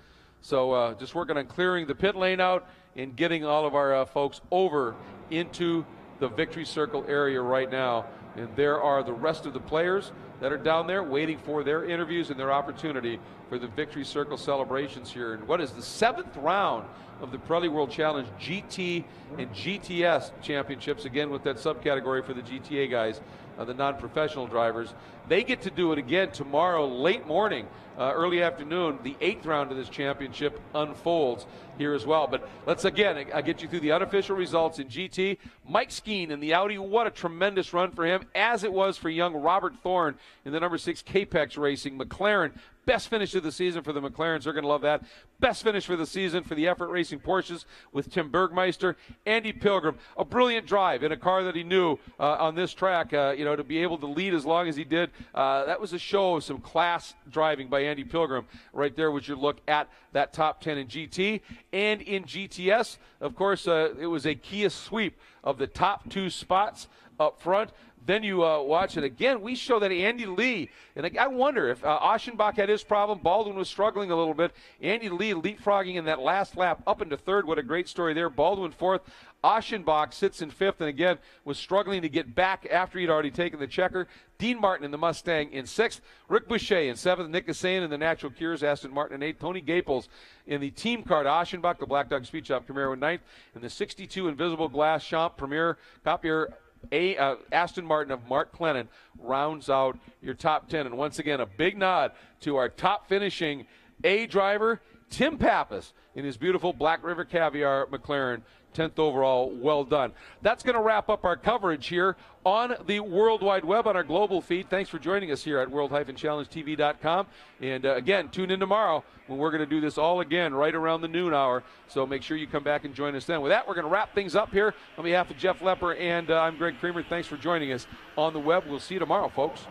So just working on clearing the pit lane out and getting all of our folks over into the Victory Circle area right now. And there are the rest of the players that are down there waiting for their interviews and their opportunity for the Victory Circle celebrations here. And what is the 7th round of the Pirelli World Challenge GT and GTS championships, again with that subcategory for the GTA guys, the non-professional drivers. They get to do it again tomorrow, late morning, early afternoon. The 8th round of this championship unfolds here as well. But let's again, I get you through the unofficial results in GT. Mike Skeen in the Audi, what a tremendous run for him, as it was for young Robert Thorne in the number 6 Capex Racing. McLaren, best finish of the season for the McLarens. They're going to love that. Best finish for the season for the Effort Racing Porsches with Tim Bergmeister. Andy Pilgrim, a brilliant drive in a car that he knew on this track, to be able to lead as long as he did. That was a show of some class driving by Andy Pilgrim right there, which you look at that top 10 in GT. And in GTS, of course, it was a Kia sweep of the top 2 spots up front. Then you watch it again. We show that Andy Lee, and I wonder if Aschenbach had his problem. Baldwin was struggling a little bit. Andy Lee leapfrogging in that last lap up into 3rd. What a great story there. Baldwin 4th. Aschenbach sits in 5th, and again was struggling to get back after he'd already taken the checker. Dean Martin in the Mustang in 6th. Rick Boucher in 7th. Nick Kasayan in the Natural Cures. Aston Martin in 8th. Tony Gaples in the team car to Aschenbach, the Black Dog Speed Shop Camaro in 9th. And the 62 Invisible Glass Champ Premier Copier Aston Martin of Mark Clennon rounds out your top 10. And once again, a big nod to our top finishing A driver, Tim Pappas, in his beautiful Black River Caviar McLaren, 10th overall. Well done. That's going to wrap up our coverage here on the World Wide Web, on our global feed. Thanks for joining us here at world-challengetv.com. And again, tune in tomorrow when we're going to do this all again right around the noon hour. So make sure you come back and join us then. With that, we're going to wrap things up here on behalf of Jeff Lepper, and I'm Greg Creamer. Thanks for joining us on the web. We'll see you tomorrow, folks.